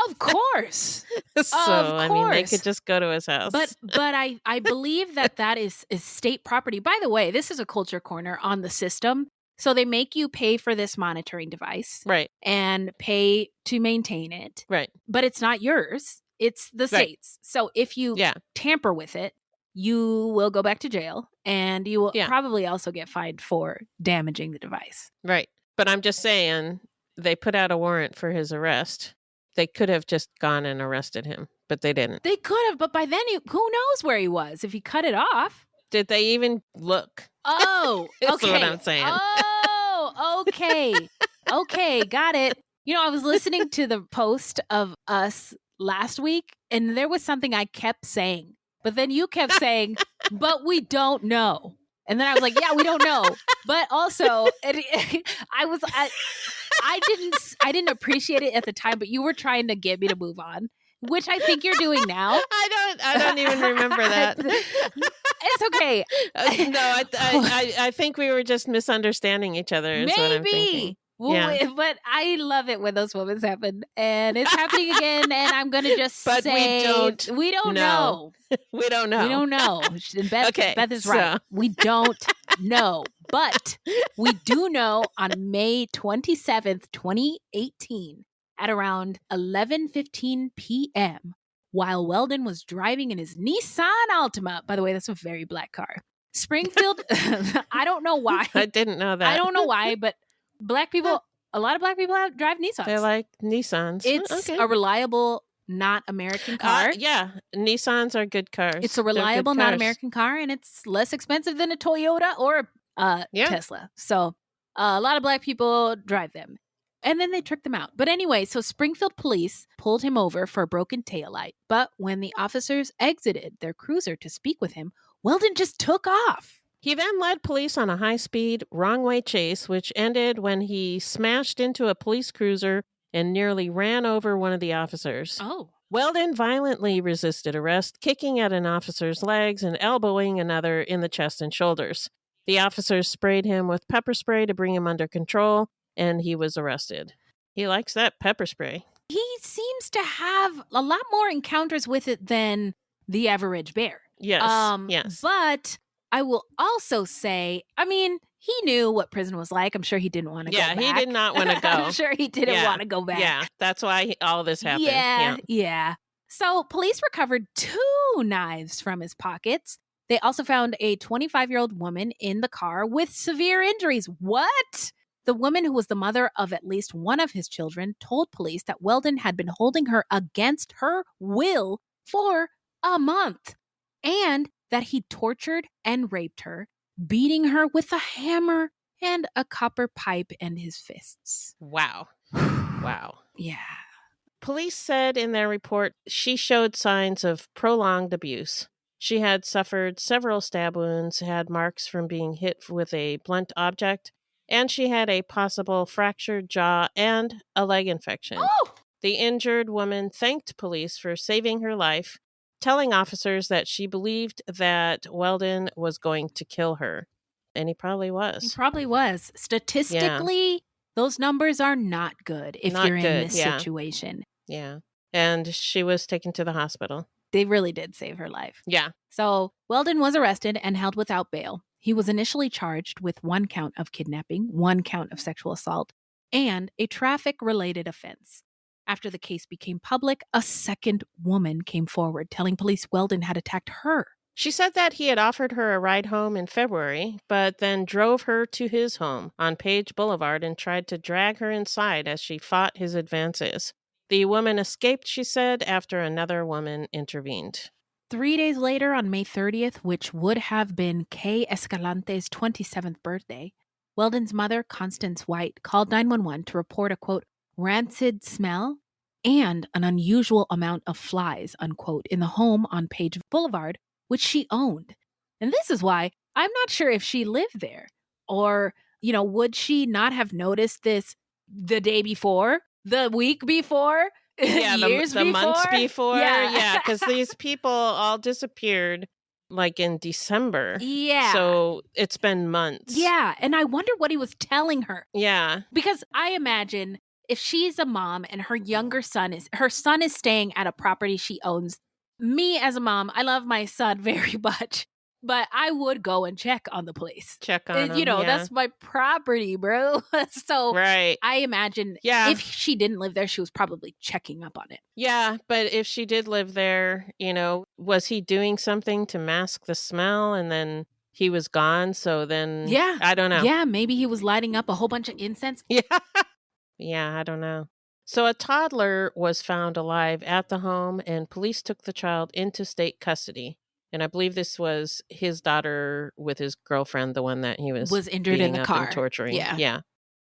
Of course. I mean, they could just go to his house. But I believe that is state property. By the way, this is a culture corner on the system. So they make you pay for this monitoring device. Right. And pay to maintain it. Right. But it's not yours. It's the state's. So if you tamper with it, you will go back to jail, and you will probably also get fined for damaging the device. Right. But I'm just saying, they put out a warrant for his arrest. They could have just gone and arrested him, but they didn't. They could have, but by then, who knows where he was if he cut it off? Did they even look? Oh, okay. That's what I'm saying. Oh, okay. Okay, got it. You know, I was listening to the post of us last week, and there was something I kept saying. But then you kept saying, but we don't know. And then I was like, yeah, we don't know. But also, I didn't appreciate it at the time, but you were trying to get me to move on, which I think you're doing now. I don't even remember that. It's okay. No, I think we were just misunderstanding each other. Is what I'm thinking. Yeah. But I love it when those moments happen, and it's happening again. And I'm gonna just but say, we don't know. We don't know. We don't know. Beth is right. We don't know, but we do know on May 27th, 2018, at around 11:15 p.m., while Weldon was driving in his Nissan Altima. By the way, that's a very black car. Springfield. I don't know why. I didn't know that. I don't know why, but a lot of black people drive Nissans. They like Nissans. It's a reliable, not American car. Yeah, Nissans are good cars. It's a reliable, not American car, and it's less expensive than a Toyota or a Tesla. So a lot of black people drive them. And then they trick them out. But anyway, so Springfield police pulled him over for a broken taillight. But when the officers exited their cruiser to speak with him, Weldon just took off. He then led police on a high-speed, wrong-way chase, which ended when he smashed into a police cruiser and nearly ran over one of the officers. Oh. Weldon violently resisted arrest, kicking at an officer's legs and elbowing another in the chest and shoulders. The officers sprayed him with pepper spray to bring him under control, and he was arrested. He likes that pepper spray. He seems to have a lot more encounters with it than the average bear. Yes, yes. But I will also say, I mean, he knew what prison was like. I'm sure he didn't want to go back. Yeah, he did not want to go. I'm sure he didn't want to go back. Yeah, that's why all this happened. Yeah. So police recovered 2 knives from his pockets. They also found a 25-year-old woman in the car with severe injuries. What? The woman, who was the mother of at least one of his children, told police that Weldon had been holding her against her will for a month, and that he tortured and raped her, beating her with a hammer and a copper pipe and his fists. Wow. Wow. Yeah. Police said in their report she showed signs of prolonged abuse. She had suffered several stab wounds, had marks from being hit with a blunt object, and she had a possible fractured jaw and a leg infection. Oh! The injured woman thanked police for saving her life, telling officers that she believed that Weldon was going to kill her. And he probably was. He probably was. Statistically, those numbers are not good if Not you're in good, this yeah. situation. Yeah. And she was taken to the hospital. They really did save her life. Yeah. So Weldon was arrested and held without bail. He was initially charged with 1 count of kidnapping, 1 count of sexual assault, and a traffic-related offense. After the case became public, a second woman came forward, telling police Weldon had attacked her. She said that he had offered her a ride home in February, but then drove her to his home on Page Boulevard and tried to drag her inside as she fought his advances. The woman escaped, she said, after another woman intervened. 3 days later, on May 30th, which would have been Kay Escalante's 27th birthday, Weldon's mother, Constance White, called 911 to report a, quote, rancid smell and an unusual amount of flies, unquote, in the home on Page Boulevard, which she owned. And this is why I'm not sure if she lived there. Or, would she not have noticed this the day before, the week before, years the before? months before? Yeah, because these people all disappeared like in December. Yeah. So it's been months. Yeah, and I wonder what he was telling her. Yeah. Because I imagine if she's a mom and her her son is staying at a property she owns, me as a mom, I love my son very much, but I would go and check on the place. Check on him, that's my property, bro. So right. I imagine if she didn't live there, she was probably checking up on it. Yeah, but if she did live there, was he doing something to mask the smell and then he was gone? So then, I don't know. Yeah, maybe he was lighting up a whole bunch of incense. Yeah, I don't know. So a toddler was found alive at the home, and police took the child into state custody. And I believe this was his daughter with his girlfriend, the one that he was injured in the car, and torturing. Yeah.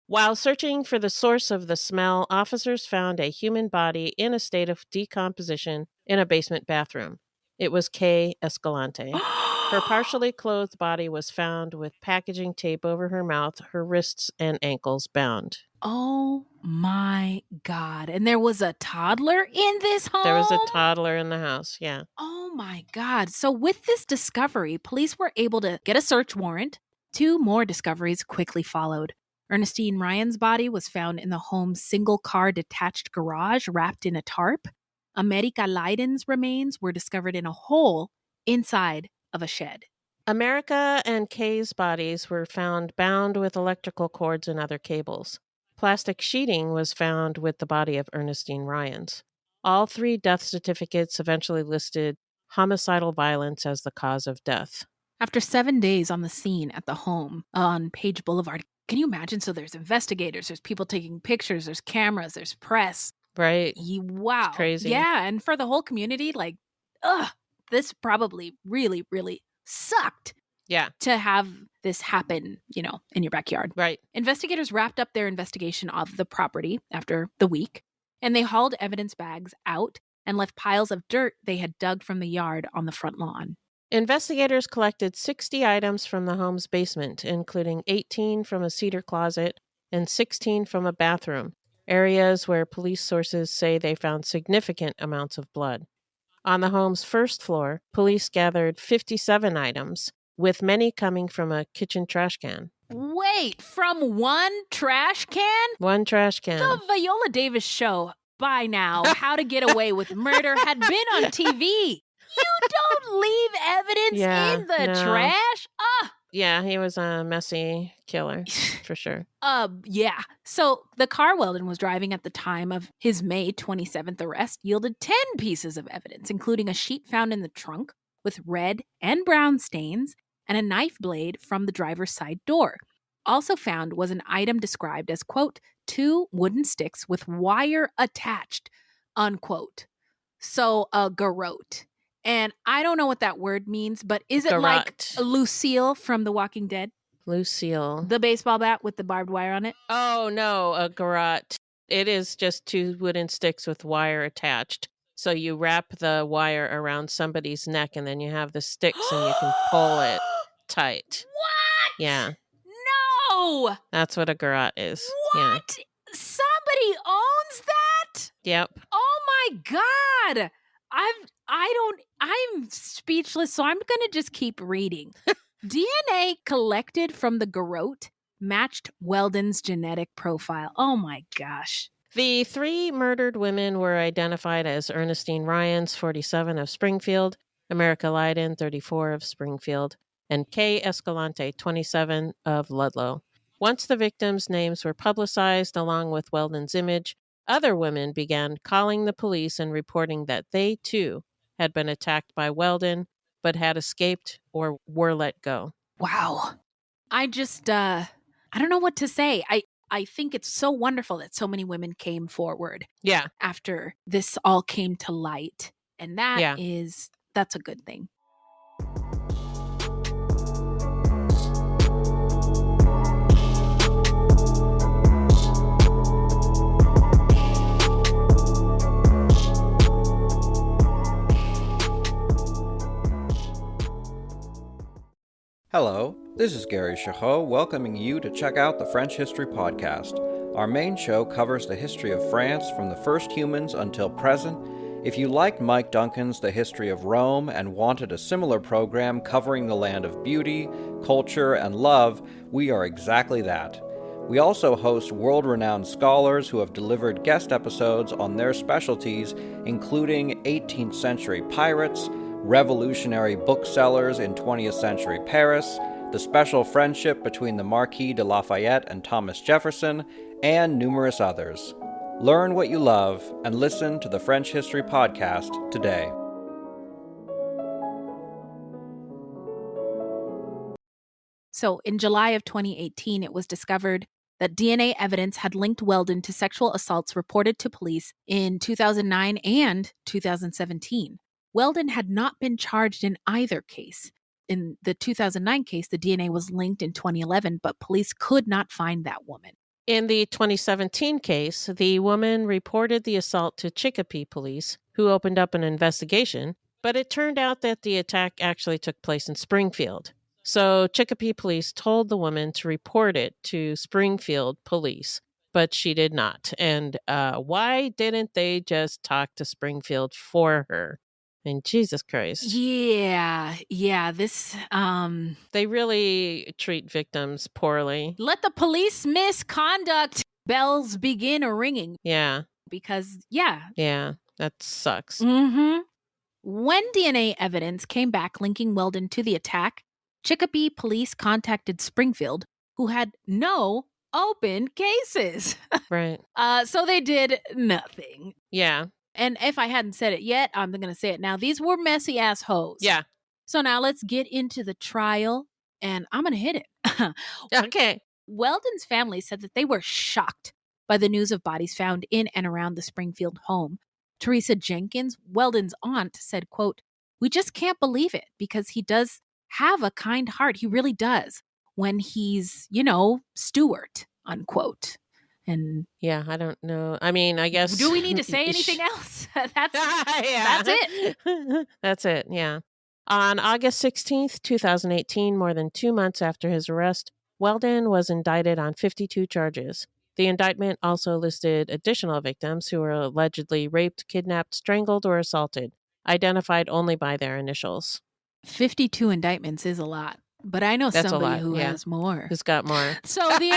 While searching for the source of the smell, officers found a human body in a state of decomposition in a basement bathroom. It was Kay Escalante. Her partially clothed body was found with packaging tape over her mouth, her wrists and ankles bound. Oh my God. And there was a toddler in this home? There was a toddler in the house, yeah. Oh my God. So with this discovery, police were able to get a search warrant. 2 more discoveries quickly followed. Ernestine Ryan's body was found in the home's single-car detached garage wrapped in a tarp. America Leiden's remains were discovered in a hole inside of a shed. America and Kay's bodies were found bound with electrical cords and other cables. Plastic sheeting was found with the body of Ernestine Ryan's. All 3 death certificates eventually listed homicidal violence as the cause of death. After 7 days on the scene at the home on Page Boulevard, can you imagine? So there's investigators, there's people taking pictures, there's cameras, there's press. Right. Wow. It's crazy. Yeah, and for the whole community, this probably really, really sucked. Yeah. To have this happen, in your backyard. Right. Investigators wrapped up their investigation of the property after the week, and they hauled evidence bags out and left piles of dirt they had dug from the yard on the front lawn. Investigators collected 60 items from the home's basement, including 18 from a cedar closet and 16 from a bathroom, areas where police sources say they found significant amounts of blood. On the home's first floor, police gathered 57 items, with many coming from a kitchen trash can. Wait, from one trash can? One trash can. The Viola Davis show, by now, How to Get Away with Murder, had been on TV. You don't leave evidence in the trash? Yeah, he was a messy killer, for sure. Yeah. So the car Weldon was driving at the time of his May 27th arrest yielded 10 pieces of evidence, including a sheet found in the trunk with red and brown stains and a knife blade from the driver's side door. Also found was an item described as, quote, 2 wooden sticks with wire attached, unquote. So a garrote. And I don't know what that word means, but is it like Lucille from The Walking Dead? Lucille. The baseball bat with the barbed wire on it? Oh, no, a garrote. It is just 2 wooden sticks with wire attached. So you wrap the wire around somebody's neck and then you have the sticks and you can pull it tight. What? Yeah. No! That's what a garrote is. Yeah. What? Somebody owns that? Yep. Oh my God. I'm speechless, so I'm going to just keep reading. DNA collected from the garrote matched Weldon's genetic profile. Oh my gosh. The 3 murdered women were identified as Ernestine Ryans, 47, of Springfield, America Lydon, 34, of Springfield, and Kay Escalante, 27, of Ludlow. Once the victims' names were publicized along with Weldon's image, other women began calling the police and reporting that they, too, had been attacked by Weldon, but had escaped or were let go. Wow. I just, I don't know what to say. I think it's so wonderful that so many women came forward. Yeah. After this all came to light. And that's a good thing. Hello, this is Gary Chahot welcoming you to check out the French History Podcast. Our main show covers the history of France from the first humans until present. If you liked Mike Duncan's The History of Rome and wanted a similar program covering the land of beauty, culture, and love, we are exactly that. We also host world-renowned scholars who have delivered guest episodes on their specialties, including 18th century pirates, revolutionary booksellers in 20th century Paris, the special friendship between the Marquis de Lafayette and Thomas Jefferson, and numerous others. Learn what you love and listen to the French History Podcast today. So in July of 2018, it was discovered that DNA evidence had linked Weldon to sexual assaults reported to police in 2009 and 2017. Weldon had not been charged in either case. In the 2009 case, the DNA was linked in 2011, but police could not find that woman. In the 2017 case, the woman reported the assault to Chicopee police, who opened up an investigation, but it turned out that the attack actually took place in Springfield. So Chicopee police told the woman to report it to Springfield police, but she did not. And why didn't they just talk to Springfield for her? And Jesus Christ. Yeah, this, They really treat victims poorly. Let the police misconduct bells begin ringing. Yeah. Because, yeah. Yeah, that sucks. Mm-hmm. When DNA evidence came back linking Weldon to the attack, Chicopee police contacted Springfield, who had no open cases. Right. So they did nothing. Yeah. And if I hadn't said it yet, I'm going to say it now. These were messy ass hoes. Yeah. So now let's get into the trial, and I'm going to hit it. Okay. Weldon's family said that they were shocked by the news of bodies found in and around the Springfield home. Teresa Jenkins, Weldon's aunt, said, quote, "We just can't believe it because he does have a kind heart. He really does when he's, Stewart," unquote. And yeah, I don't know. I mean, I guess. Do we need to say anything else? That's it. That's it. Yeah. On August 16th, 2018, more than 2 months after his arrest, Weldon was indicted on 52 charges. The indictment also listed additional victims who were allegedly raped, kidnapped, strangled, or assaulted, identified only by their initials. 52 indictments is a lot. But I know somebody who has more. Who's got more. So the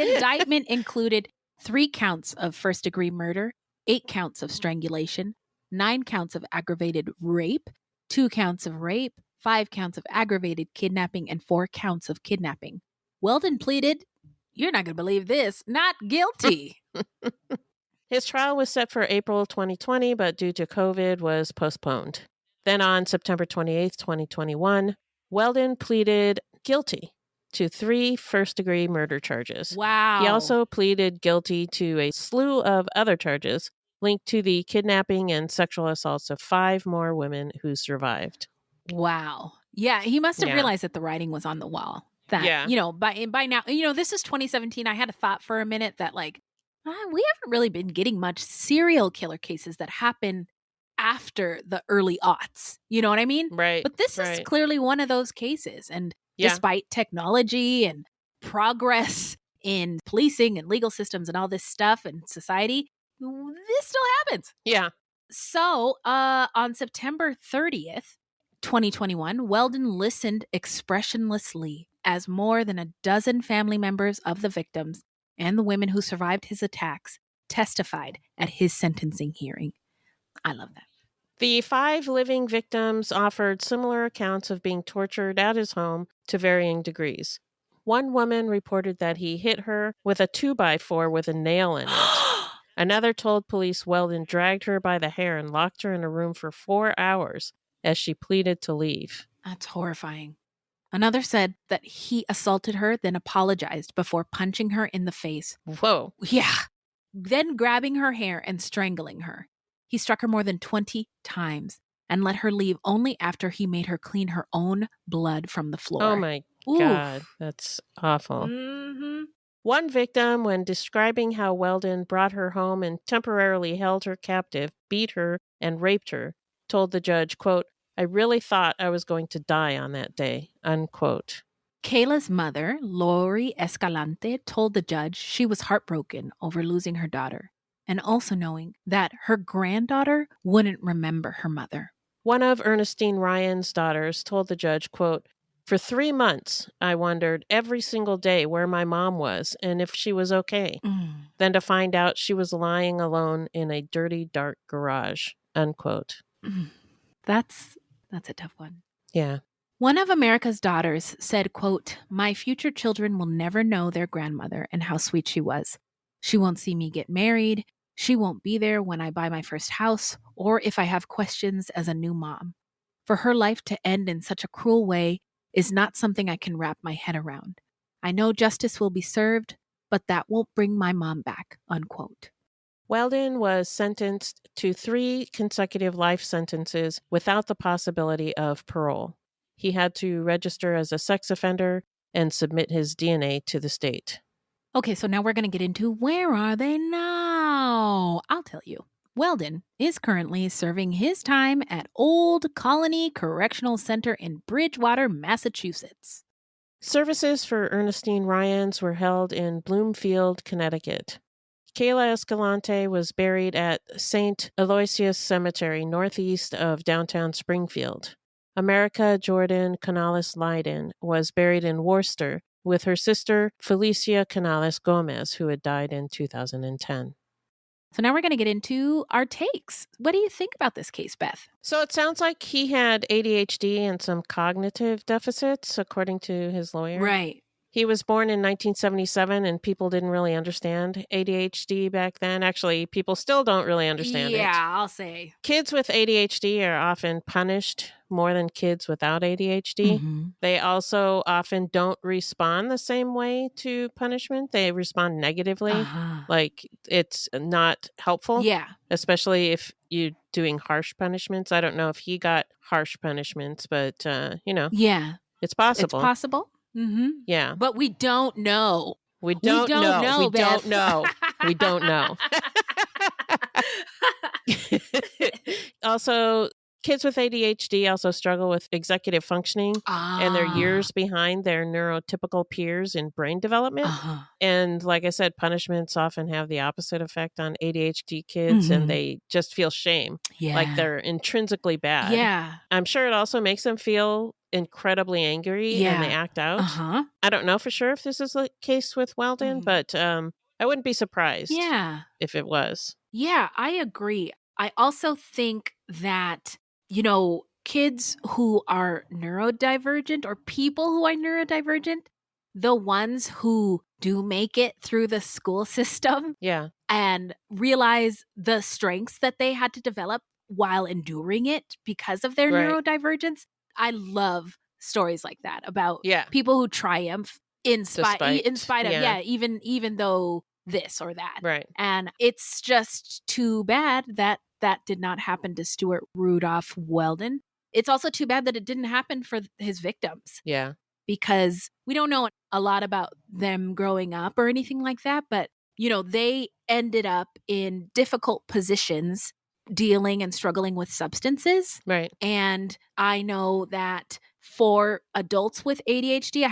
indictment included 3 counts of first-degree murder, 8 counts of strangulation, 9 counts of aggravated rape, 2 counts of rape, 5 counts of aggravated kidnapping, and 4 counts of kidnapping. Weldon pleaded, you're not going to believe this, not guilty. His trial was set for April 2020, but due to COVID was postponed. Then on September 28th, 2021, Weldon pleaded guilty to 3 first-degree murder charges. Wow. He also pleaded guilty to a slew of other charges linked to the kidnapping and sexual assaults of 5 more women who survived. Wow. Yeah, he must have realized that the writing was on the wall. That, by now, this is 2017. I had a thought for a minute that, We haven't really been getting much serial killer cases that happen after the early aughts. You know what I mean? Right. But this is clearly one of those cases. And Yeah. despite technology and progress in policing and legal systems and all this stuff and society, this still happens. Yeah. So on September 30th, 2021, Weldon listened expressionlessly as more than a dozen family members of the victims and the women who survived his attacks testified at his sentencing hearing. I love that. The 5 living victims offered similar accounts of being tortured at his home to varying degrees. One woman reported that he hit her with a 2x4 with a nail in it. Another told police Weldon dragged her by the hair and locked her in a room for 4 hours as she pleaded to leave. That's horrifying. Another said that he assaulted her, then apologized before punching her in the face. Whoa. Yeah. Then grabbing her hair and strangling her. He struck her more than 20 times and let her leave only after he made her clean her own blood from the floor. Oh my God. That's awful. Mm-hmm. One victim, when describing how Weldon brought her home and temporarily held her captive, beat her, and raped her, told the judge, quote, "I really thought I was going to die on that day," unquote. Kayla's mother, Lori Escalante, told the judge she was heartbroken over losing her daughter and also knowing that her granddaughter wouldn't remember her mother. One of Ernestine Ryan's daughters told the judge, quote, "For 3 months, I wondered every single day where my mom was and if she was okay. Then to find out she was lying alone in a dirty, dark garage," unquote. That's a tough one. Yeah. One of America's daughters said, quote, "My future children will never know their grandmother and how sweet she was. She won't see me get married. She won't be there when I buy my first house or if I have questions as a new mom. For her life to end in such a cruel way is not something I can wrap my head around. I know justice will be served, but that won't bring my mom back," unquote. Weldon was sentenced to 3 consecutive life sentences without the possibility of parole. He had to register as a sex offender and submit his DNA to the state. Okay, so now we're going to get into where are they now? I'll tell you. Weldon is currently serving his time at Old Colony Correctional Center in Bridgewater, Massachusetts. Services for Ernestine Ryans were held in Bloomfield, Connecticut. Kayla Escalante was buried at St. Aloysius Cemetery, northeast of downtown Springfield. America Jordan Canales Leiden was buried in Worcester with her sister Felicia Canales Gomez, who had died in 2010. So now we're going to get into our takes. What do you think about this case, Beth? So it sounds like he had ADHD and some cognitive deficits, according to his lawyer. Right. He was born in 1977, and people didn't really understand ADHD back then. Actually, people still don't really understand it. Yeah, I'll say. Kids with ADHD are often punished more than kids without ADHD. Mm-hmm. They also often don't respond the same way to punishment. They respond negatively, like it's not helpful. Yeah. Especially if you're doing harsh punishments. I don't know if he got harsh punishments, but, Yeah. it's possible. It's possible. Mm-hmm. Yeah. But we don't know. We don't know. We Beth. don't know. We don't know. Also, kids with ADHD also struggle with executive functioning, and they're years behind their neurotypical peers in brain development. And like I said, punishments often have the opposite effect on ADHD kids, and they just feel shame, like they're intrinsically bad. Yeah. I'm sure it also makes them feel incredibly angry and they act out. I don't know for sure if this is the case with Weldon, but I wouldn't be surprised if it was. Yeah, I agree. I also think that, kids who are neurodivergent or people who are neurodivergent, the ones who do make it through the school system and realize the strengths that they had to develop while enduring it because of their neurodivergence. I love stories like that about people who triumph in spite of, even though this or that. Right. And it's just too bad that did not happen to Stewart Rudolph Weldon. It's also too bad that it didn't happen for his victims. Yeah. Because we don't know a lot about them growing up or anything like that, but they ended up in difficult positions dealing and struggling with substances. Right. And I know that for adults with ADHD,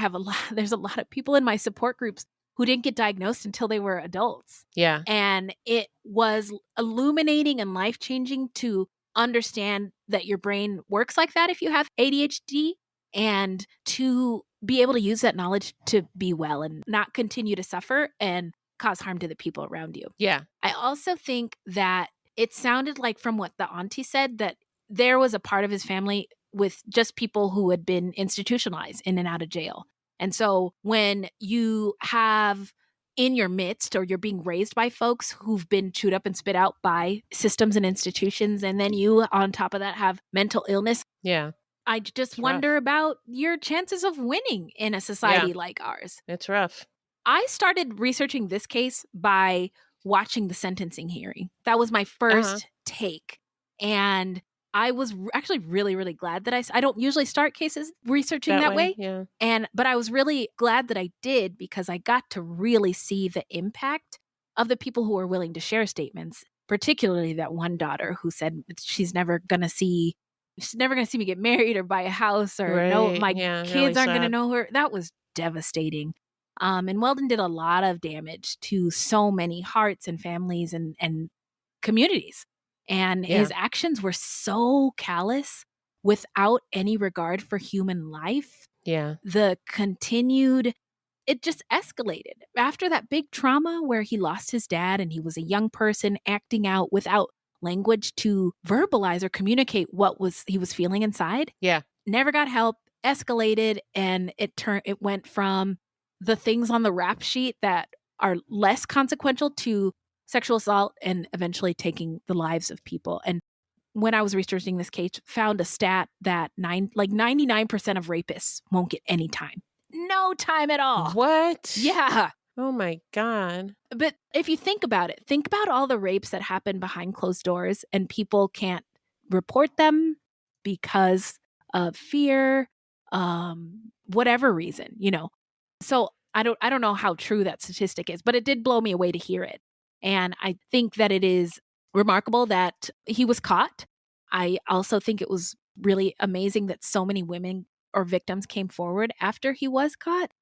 there's a lot of people in my support groups who didn't get diagnosed until they were adults. Yeah. And it was illuminating and life-changing to understand that your brain works like that if you have ADHD, and to be able to use that knowledge to be well and not continue to suffer and cause harm to the people around you. Yeah. I also think that it sounded like, from what the auntie said, that there was a part of his family with just people who had been institutionalized in and out of jail. And so when you have in your midst, or you're being raised by folks who've been chewed up and spit out by systems and institutions, and then you on top of that have mental illness. Yeah. I just wonder about your chances of winning in a society like ours. It's rough. I started researching this case by watching the sentencing hearing. That was my first take. And I was actually really, really glad that I don't usually start cases researching that way. Yeah. But I was really glad that I did, because I got to really see the impact of the people who were willing to share statements, particularly that one daughter who said she's never going to see me get married or buy a house, or no, my kids really aren't going to sad. know her. That was devastating. And Weldon did a lot of damage to so many hearts and families and communities. And his actions were so callous, without any regard for human life. Yeah. It just escalated after that big trauma where he lost his dad and he was a young person acting out without language to verbalize or communicate what he was feeling inside. Yeah. Never got help, escalated, and it went from the things on the rap sheet that are less consequential to sexual assault, and eventually taking the lives of people. And when I was researching this case, found a stat that 99% of rapists won't get any time. No time at all. What? Yeah. Oh my God. But if you think about it, think about all the rapes that happen behind closed doors and people can't report them because of fear, whatever reason, So I don't know how true that statistic is, but it did blow me away to hear it. And I think that it is remarkable that he was caught. I also think it was really amazing that so many women or victims came forward after he was caught.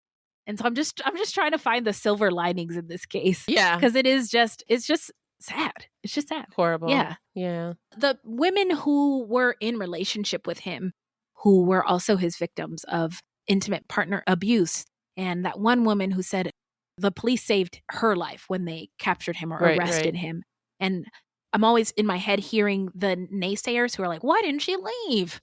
And so I'm just trying to find the silver linings in this case. Yeah. Because it's just sad. It's just sad. Horrible. Yeah. Yeah. The women who were in relationship with him, who were also his victims of intimate partner abuse, and that one woman who said the police saved her life when they captured him or arrested him. And I'm always in my head hearing the naysayers who are like, why didn't she leave?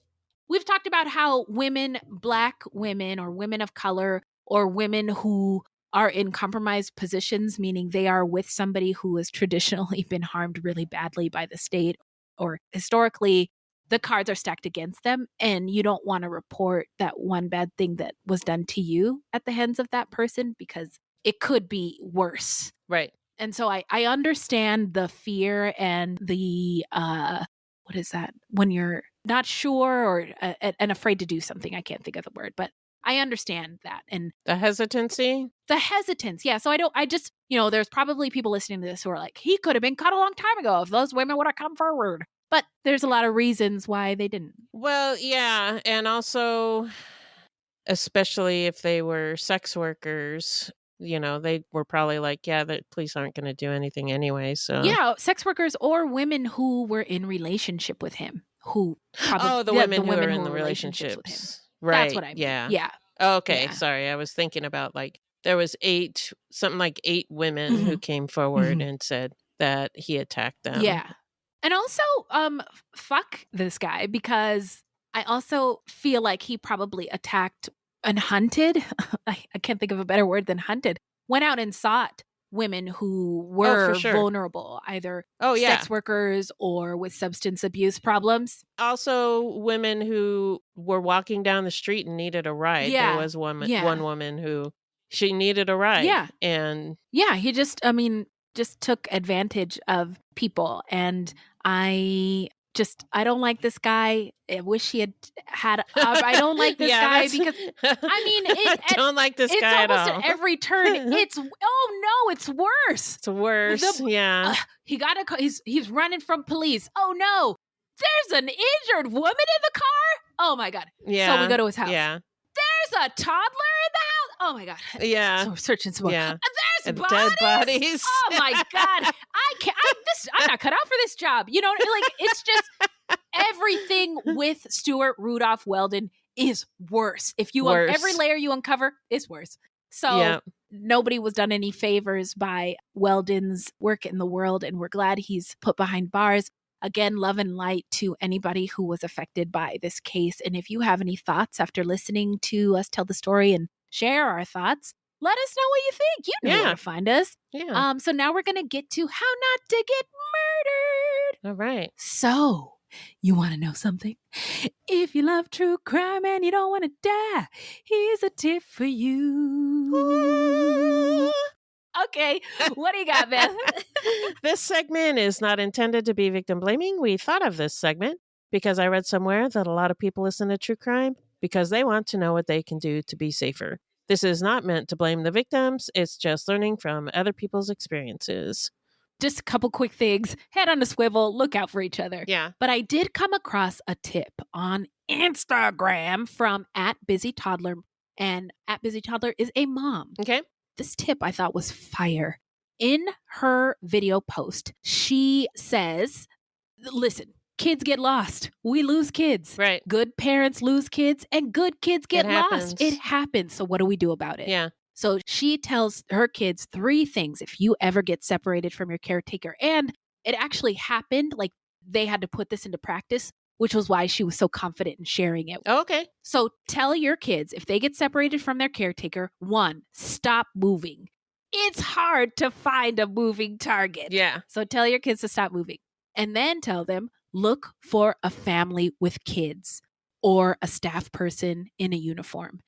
We've talked about how women, Black women or women of color or women who are in compromised positions, meaning they are with somebody who has traditionally been harmed really badly by the state, or historically the cards are stacked against them, and you don't want to report that one bad thing that was done to you at the hands of that person because it could be worse. Right. And so I understand the fear and the, what is that? When you're not sure or and afraid to do something. I can't think of the word, but I understand that. And the hesitancy. Yeah. So I just, there's probably people listening to this who are like, he could have been caught a long time ago if those women would have come forward. But there's a lot of reasons why they didn't. Well, yeah. And also, especially if they were sex workers, they were probably like, yeah, the police aren't going to do anything anyway. So yeah, sex workers or women who were in relationship with him, who probably the women who were in the relationships with him. Right. That's what I mean. Yeah. Okay. Yeah. Sorry, I was thinking about there was 8 women who came forward and said that he attacked them. Yeah. And also, fuck this guy, because I also feel like he probably attacked and hunted. I can't think of a better word than hunted. Went out and sought women who were vulnerable, either sex workers or with substance abuse problems. Also, women who were walking down the street and needed a ride. Yeah. There was one woman who she needed a ride. Yeah. And he just took advantage of people. And I I don't like this guy. I wish he had, I don't like this guy because, I mean, I don't like this guy at all. It's almost at every turn. It's worse. It's worse. He's running from police. Oh no, there's an injured woman in the car. Oh my God. Yeah. So we go to his house. Yeah. There's a toddler in the house. Oh my God. Yeah. So we're searching some more. Yeah. There's And bodies. dead bodies. Oh my God. I'm not cut out for this job. You know, like it's just everything with Stewart Rudolph Weldon is worse. If you every layer you uncover is worse. So nobody was done any favors by Weldon's work in the world, and we're glad he's put behind bars. Again, love and light to anybody who was affected by this case. And if you have any thoughts after listening to us tell the story and share our thoughts, let us know what you think. You know where to find us. Yeah. So now we're going to get to how not to get murdered. All right. So you want to know something? If you love true crime and you don't want to die, here's a tip for you. Okay, what do you got, Beth? This segment is not intended to be victim blaming. We thought of this segment because I read somewhere that a lot of people listen to true crime because they want to know what they can do to be safer. This is not meant to blame the victims. It's just learning from other people's experiences. Just a couple quick things. Head on a swivel. Look out for each other. Yeah. But I did come across a tip on Instagram from @BusyToddler. And @BusyToddler is a mom. Okay. This tip I thought was fire. In her video post, she says, listen, kids get lost. We lose kids. Right. Good parents lose kids and good kids get lost. happens. It happens. So what do we do about it? Yeah. So she tells her kids 3 things if you ever get separated from your caretaker. And it actually happened. Like they had to put this into practice, which was why she was so confident in sharing it. Oh, okay. So tell your kids if they get separated from their caretaker, 1, stop moving. It's hard to find a moving target. Yeah. So tell your kids to stop moving. And then tell them, look for a family with kids or a staff person in a uniform.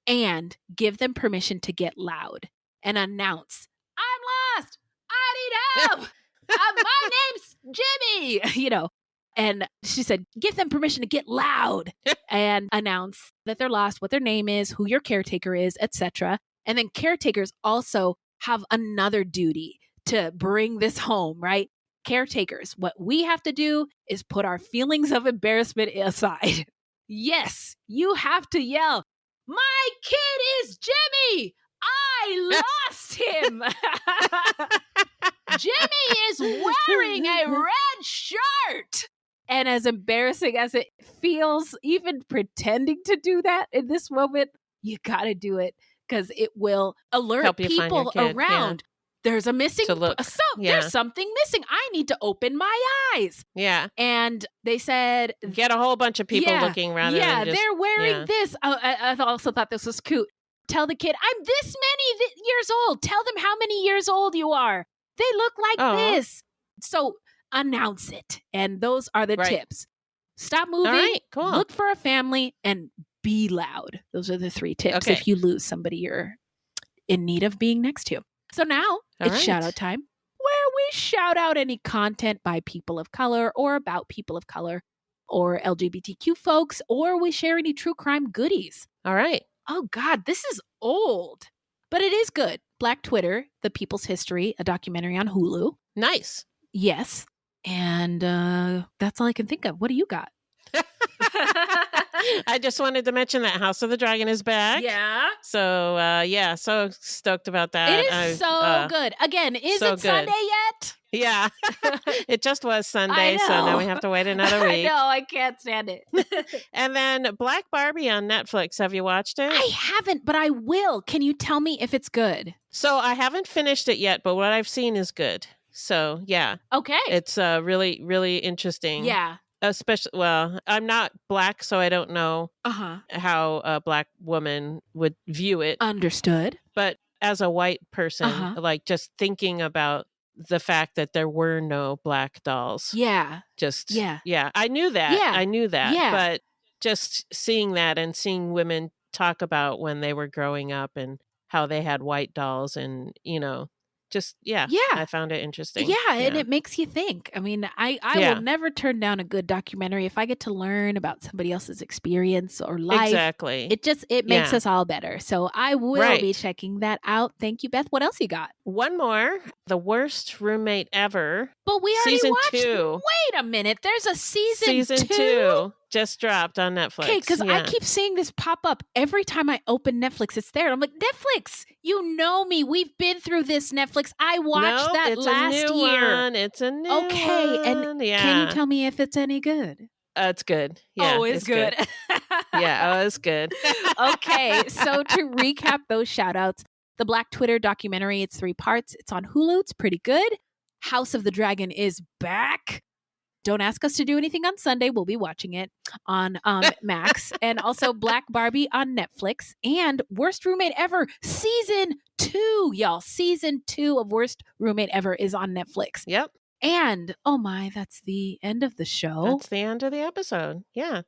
And give them permission to get loud and announce, I'm lost. I need help. My name's Jimmy, you know. And she said, give them permission to get loud and announce that they're lost, what their name is, who your caretaker is, etc. And then caretakers also have another duty to bring this home, right? Caretakers, what we have to do is put our feelings of embarrassment aside. Yes, you have to yell, my kid is Jimmy. I lost him. Jimmy is wearing a red shirt. And as embarrassing as it feels, even pretending to do that in this moment, you got to do it because it will alert people around. Yeah. There's a missing, there's something missing. I need to open my eyes. Yeah. And they said, get a whole bunch of people looking rather than just, they're wearing this. I also thought this was cute. Tell the kid, I'm this many years old. Tell them how many years old you are. They look like this. So announce it. And those are the tips. Stop moving. All right, cool. Look for a family and be loud. Those are the 3 tips if you lose somebody you're in need of being next to. So now it's shout out time, where we shout out any content by people of color or about people of color or LGBTQ folks, or we share any true crime goodies. All right. Oh God, this is old, but it is good. Black Twitter, The People's History, a documentary on Hulu. Nice. Yes. And that's all I can think of. What do you got? I just wanted to mention that House of the Dragon is back. Yeah. So, so stoked about that. It is so good. Again, is it Sunday yet? Yeah. It just was Sunday, so now we have to wait another week. I know, I can't stand it. And then Black Barbie on Netflix. Have you watched it? I haven't, but I will. Can you tell me if it's good? So I haven't finished it yet, but what I've seen is good. So, yeah. Okay. It's really, really interesting. Yeah. Especially, well, I'm not Black, so I don't know how a Black woman would view it. Understood. But as a white person, like just thinking about the fact that there were no Black dolls. Yeah. Yeah. I knew that. Yeah. I knew that. Yeah. But just seeing that and seeing women talk about when they were growing up and how they had white dolls and, I found it interesting. And it makes you think. I mean, I will never turn down a good documentary if I get to learn about somebody else's experience or life. Exactly. It makes us all better. So I will be checking that out. Thank you, Beth. What else you got? One more, The Worst Roommate Ever. But we already season watched. 2. Wait a minute. There's a season 2 just dropped on Netflix. Okay, because I keep seeing this pop up every time I open Netflix. It's there. And I'm like, Netflix, you know me. We've been through this, Netflix. I watched that it's last a new year. One. It's a new Okay, one. and can you tell me if it's any good? It's good. Yeah, it's good. It's good. Okay, so to recap those shout outs, the Black Twitter documentary, it's 3 parts. It's on Hulu. It's pretty good. House of the Dragon is back. Don't ask us to do anything on Sunday. We'll be watching it on Max. And also Black Barbie on Netflix. And Worst Roommate Ever, season 2, y'all. Season 2 of Worst Roommate Ever is on Netflix. Yep. And, oh my, that's the end of the show. That's the end of the episode. Yeah,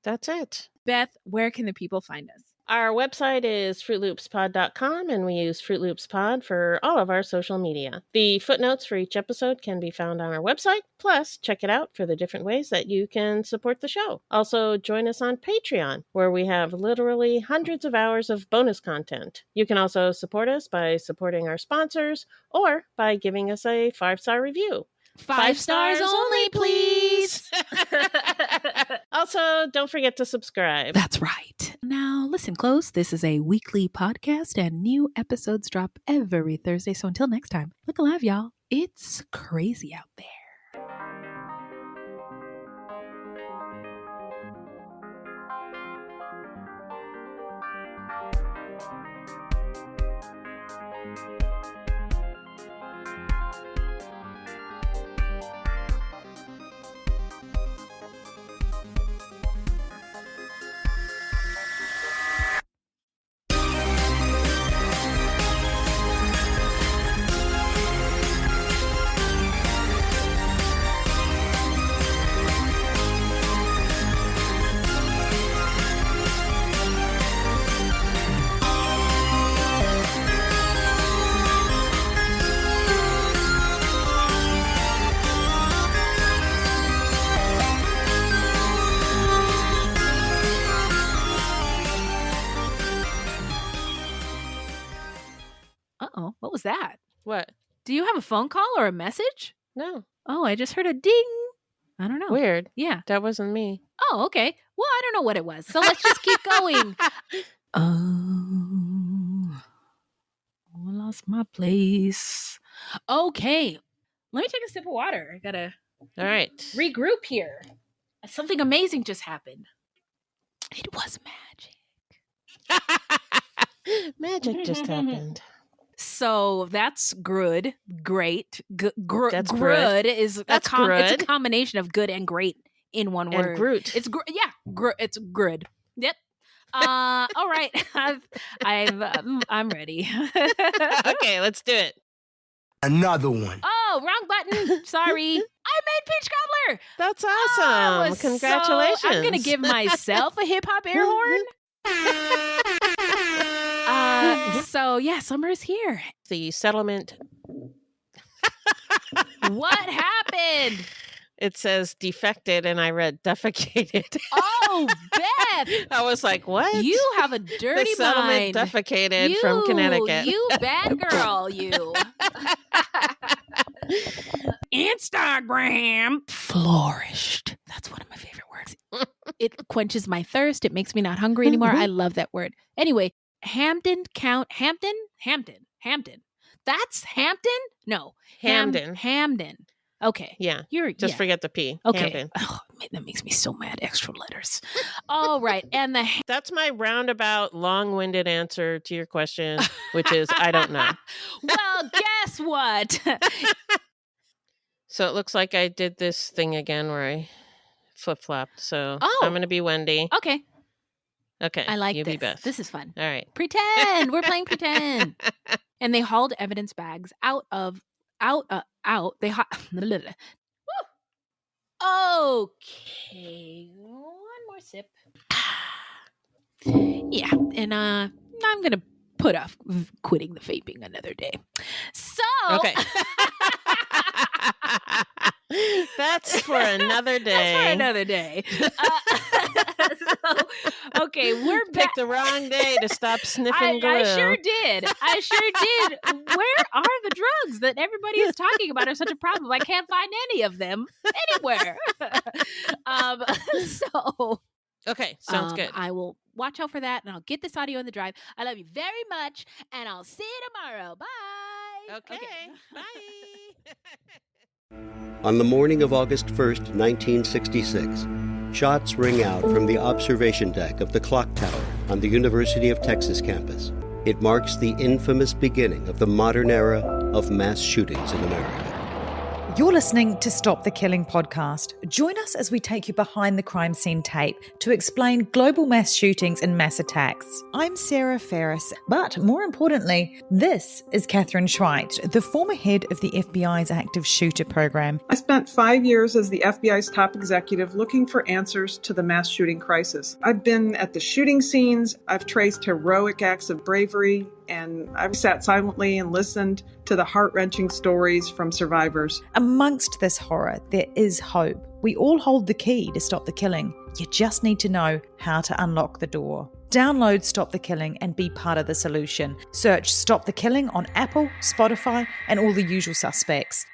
that's it. Beth, where can the people find us? Our website is fruitloopspod.com, and we use Fruit Loops Pod for all of our social media. The footnotes for each episode can be found on our website. Plus, check it out for the different ways that you can support the show. Also, join us on Patreon, where we have literally hundreds of hours of bonus content. You can also support us by supporting our sponsors or by giving us a 5-star review. 5 stars only, please. Also, don't forget to subscribe. That's right. Now, listen close. This is a weekly podcast, and new episodes drop every Thursday. So until next time, look alive, y'all. It's crazy out there. Uh-oh, what was that? What? Do you have a phone call or a message? No. Oh, I just heard a ding. I don't know. Weird. Yeah. That wasn't me. Oh, okay. Well, I don't know what it was. So let's just keep going. Oh, I lost my place. Okay. Let me take a sip of water. I gotta All right. regroup here. Something amazing just happened. It was magic. Magic just happened. So that's good. Great. That's good is That's it's a good. combination of good and great in one And word. Groot. It's it's good. Yep. All right. I'm ready. Okay, let's do it. Another one. Oh, wrong button. Sorry. I made Peach Cobbler. That's Oh, awesome. so Congratulations. I'm going to give myself a hip hop air horn. So yeah, summer's here. The settlement. What happened? It says defected, and I read defecated. Oh, Beth. I was like, what? You have a dirty the settlement mind. defecated from Connecticut. You bad girl, you. Instagram flourished. That's one of my favorite words. It quenches my thirst. It makes me not hungry anymore. I love that word. Anyway, Hampton. That's Hampton? No. Hamden. Okay. Yeah. You're Just forget the P. Okay. Hampton. Oh, man, that makes me so mad. Extra letters. All right. And That's my roundabout, long-winded answer to your question, which is I don't know. Well, guess what? So it looks like I did this thing again where I flip-flopped. So Oh. I'm going to be Wendy. Okay. Okay. I like you this. be Beth. This is fun. All right. Pretend. We're playing pretend. And they hauled evidence bags out. They Okay. One more sip. Yeah. And I'm going to put off quitting the vaping another day. So Okay. That's for another day. That's for another day. Okay, we're back. Picked the wrong day to stop sniffing glue. I sure did. Where are the drugs that everybody is talking about are such a problem? I can't find any of them anywhere. Okay, sounds good. I will watch out for that, and I'll get this audio in the drive. I love you very much, and I'll see you tomorrow. Bye. Okay. Bye. On the morning of August 1st, 1966, shots ring out from the observation deck of the clock tower on the University of Texas campus. It marks the infamous beginning of the modern era of mass shootings in America. You're listening to Stop the Killing podcast. Join us as we take you behind the crime scene tape to explain global mass shootings and mass attacks. I'm Sarah Ferris, but more importantly, this is Catherine Schweit, the former head of the FBI's active shooter program. I spent 5 years as the FBI's top executive looking for answers to the mass shooting crisis. I've been at the shooting scenes, I've traced heroic acts of bravery, and I've sat silently and listened to the heart-wrenching stories from survivors. Amongst this horror, there is hope. We all hold the key to stop the killing. You just need to know how to unlock the door. Download Stop the Killing and be part of the solution. Search Stop the Killing on Apple, Spotify, and all the usual suspects.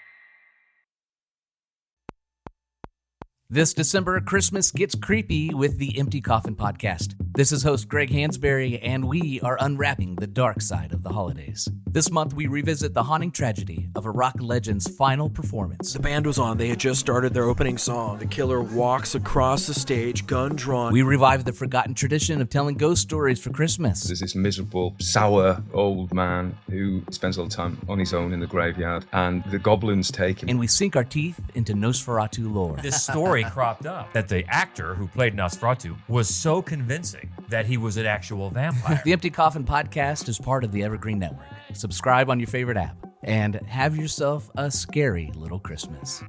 This December, Christmas gets creepy with the Empty Coffin podcast. This is host Greg Hansberry, and we are unwrapping the dark side of the holidays. This month, we revisit the haunting tragedy of a rock legend's final performance. The band was on. They had just started their opening song. The killer walks across the stage, gun drawn. We revive the forgotten tradition of telling ghost stories for Christmas. There's this miserable, sour old man who spends all the time on his own in the graveyard, and the goblins take him. And we sink our teeth into Nosferatu lore. This story cropped up that the actor who played Nosferatu was so convincing that he was an actual vampire. The Empty Coffin podcast is part of the Evergreen Network. Subscribe on your favorite app and have yourself a scary little Christmas.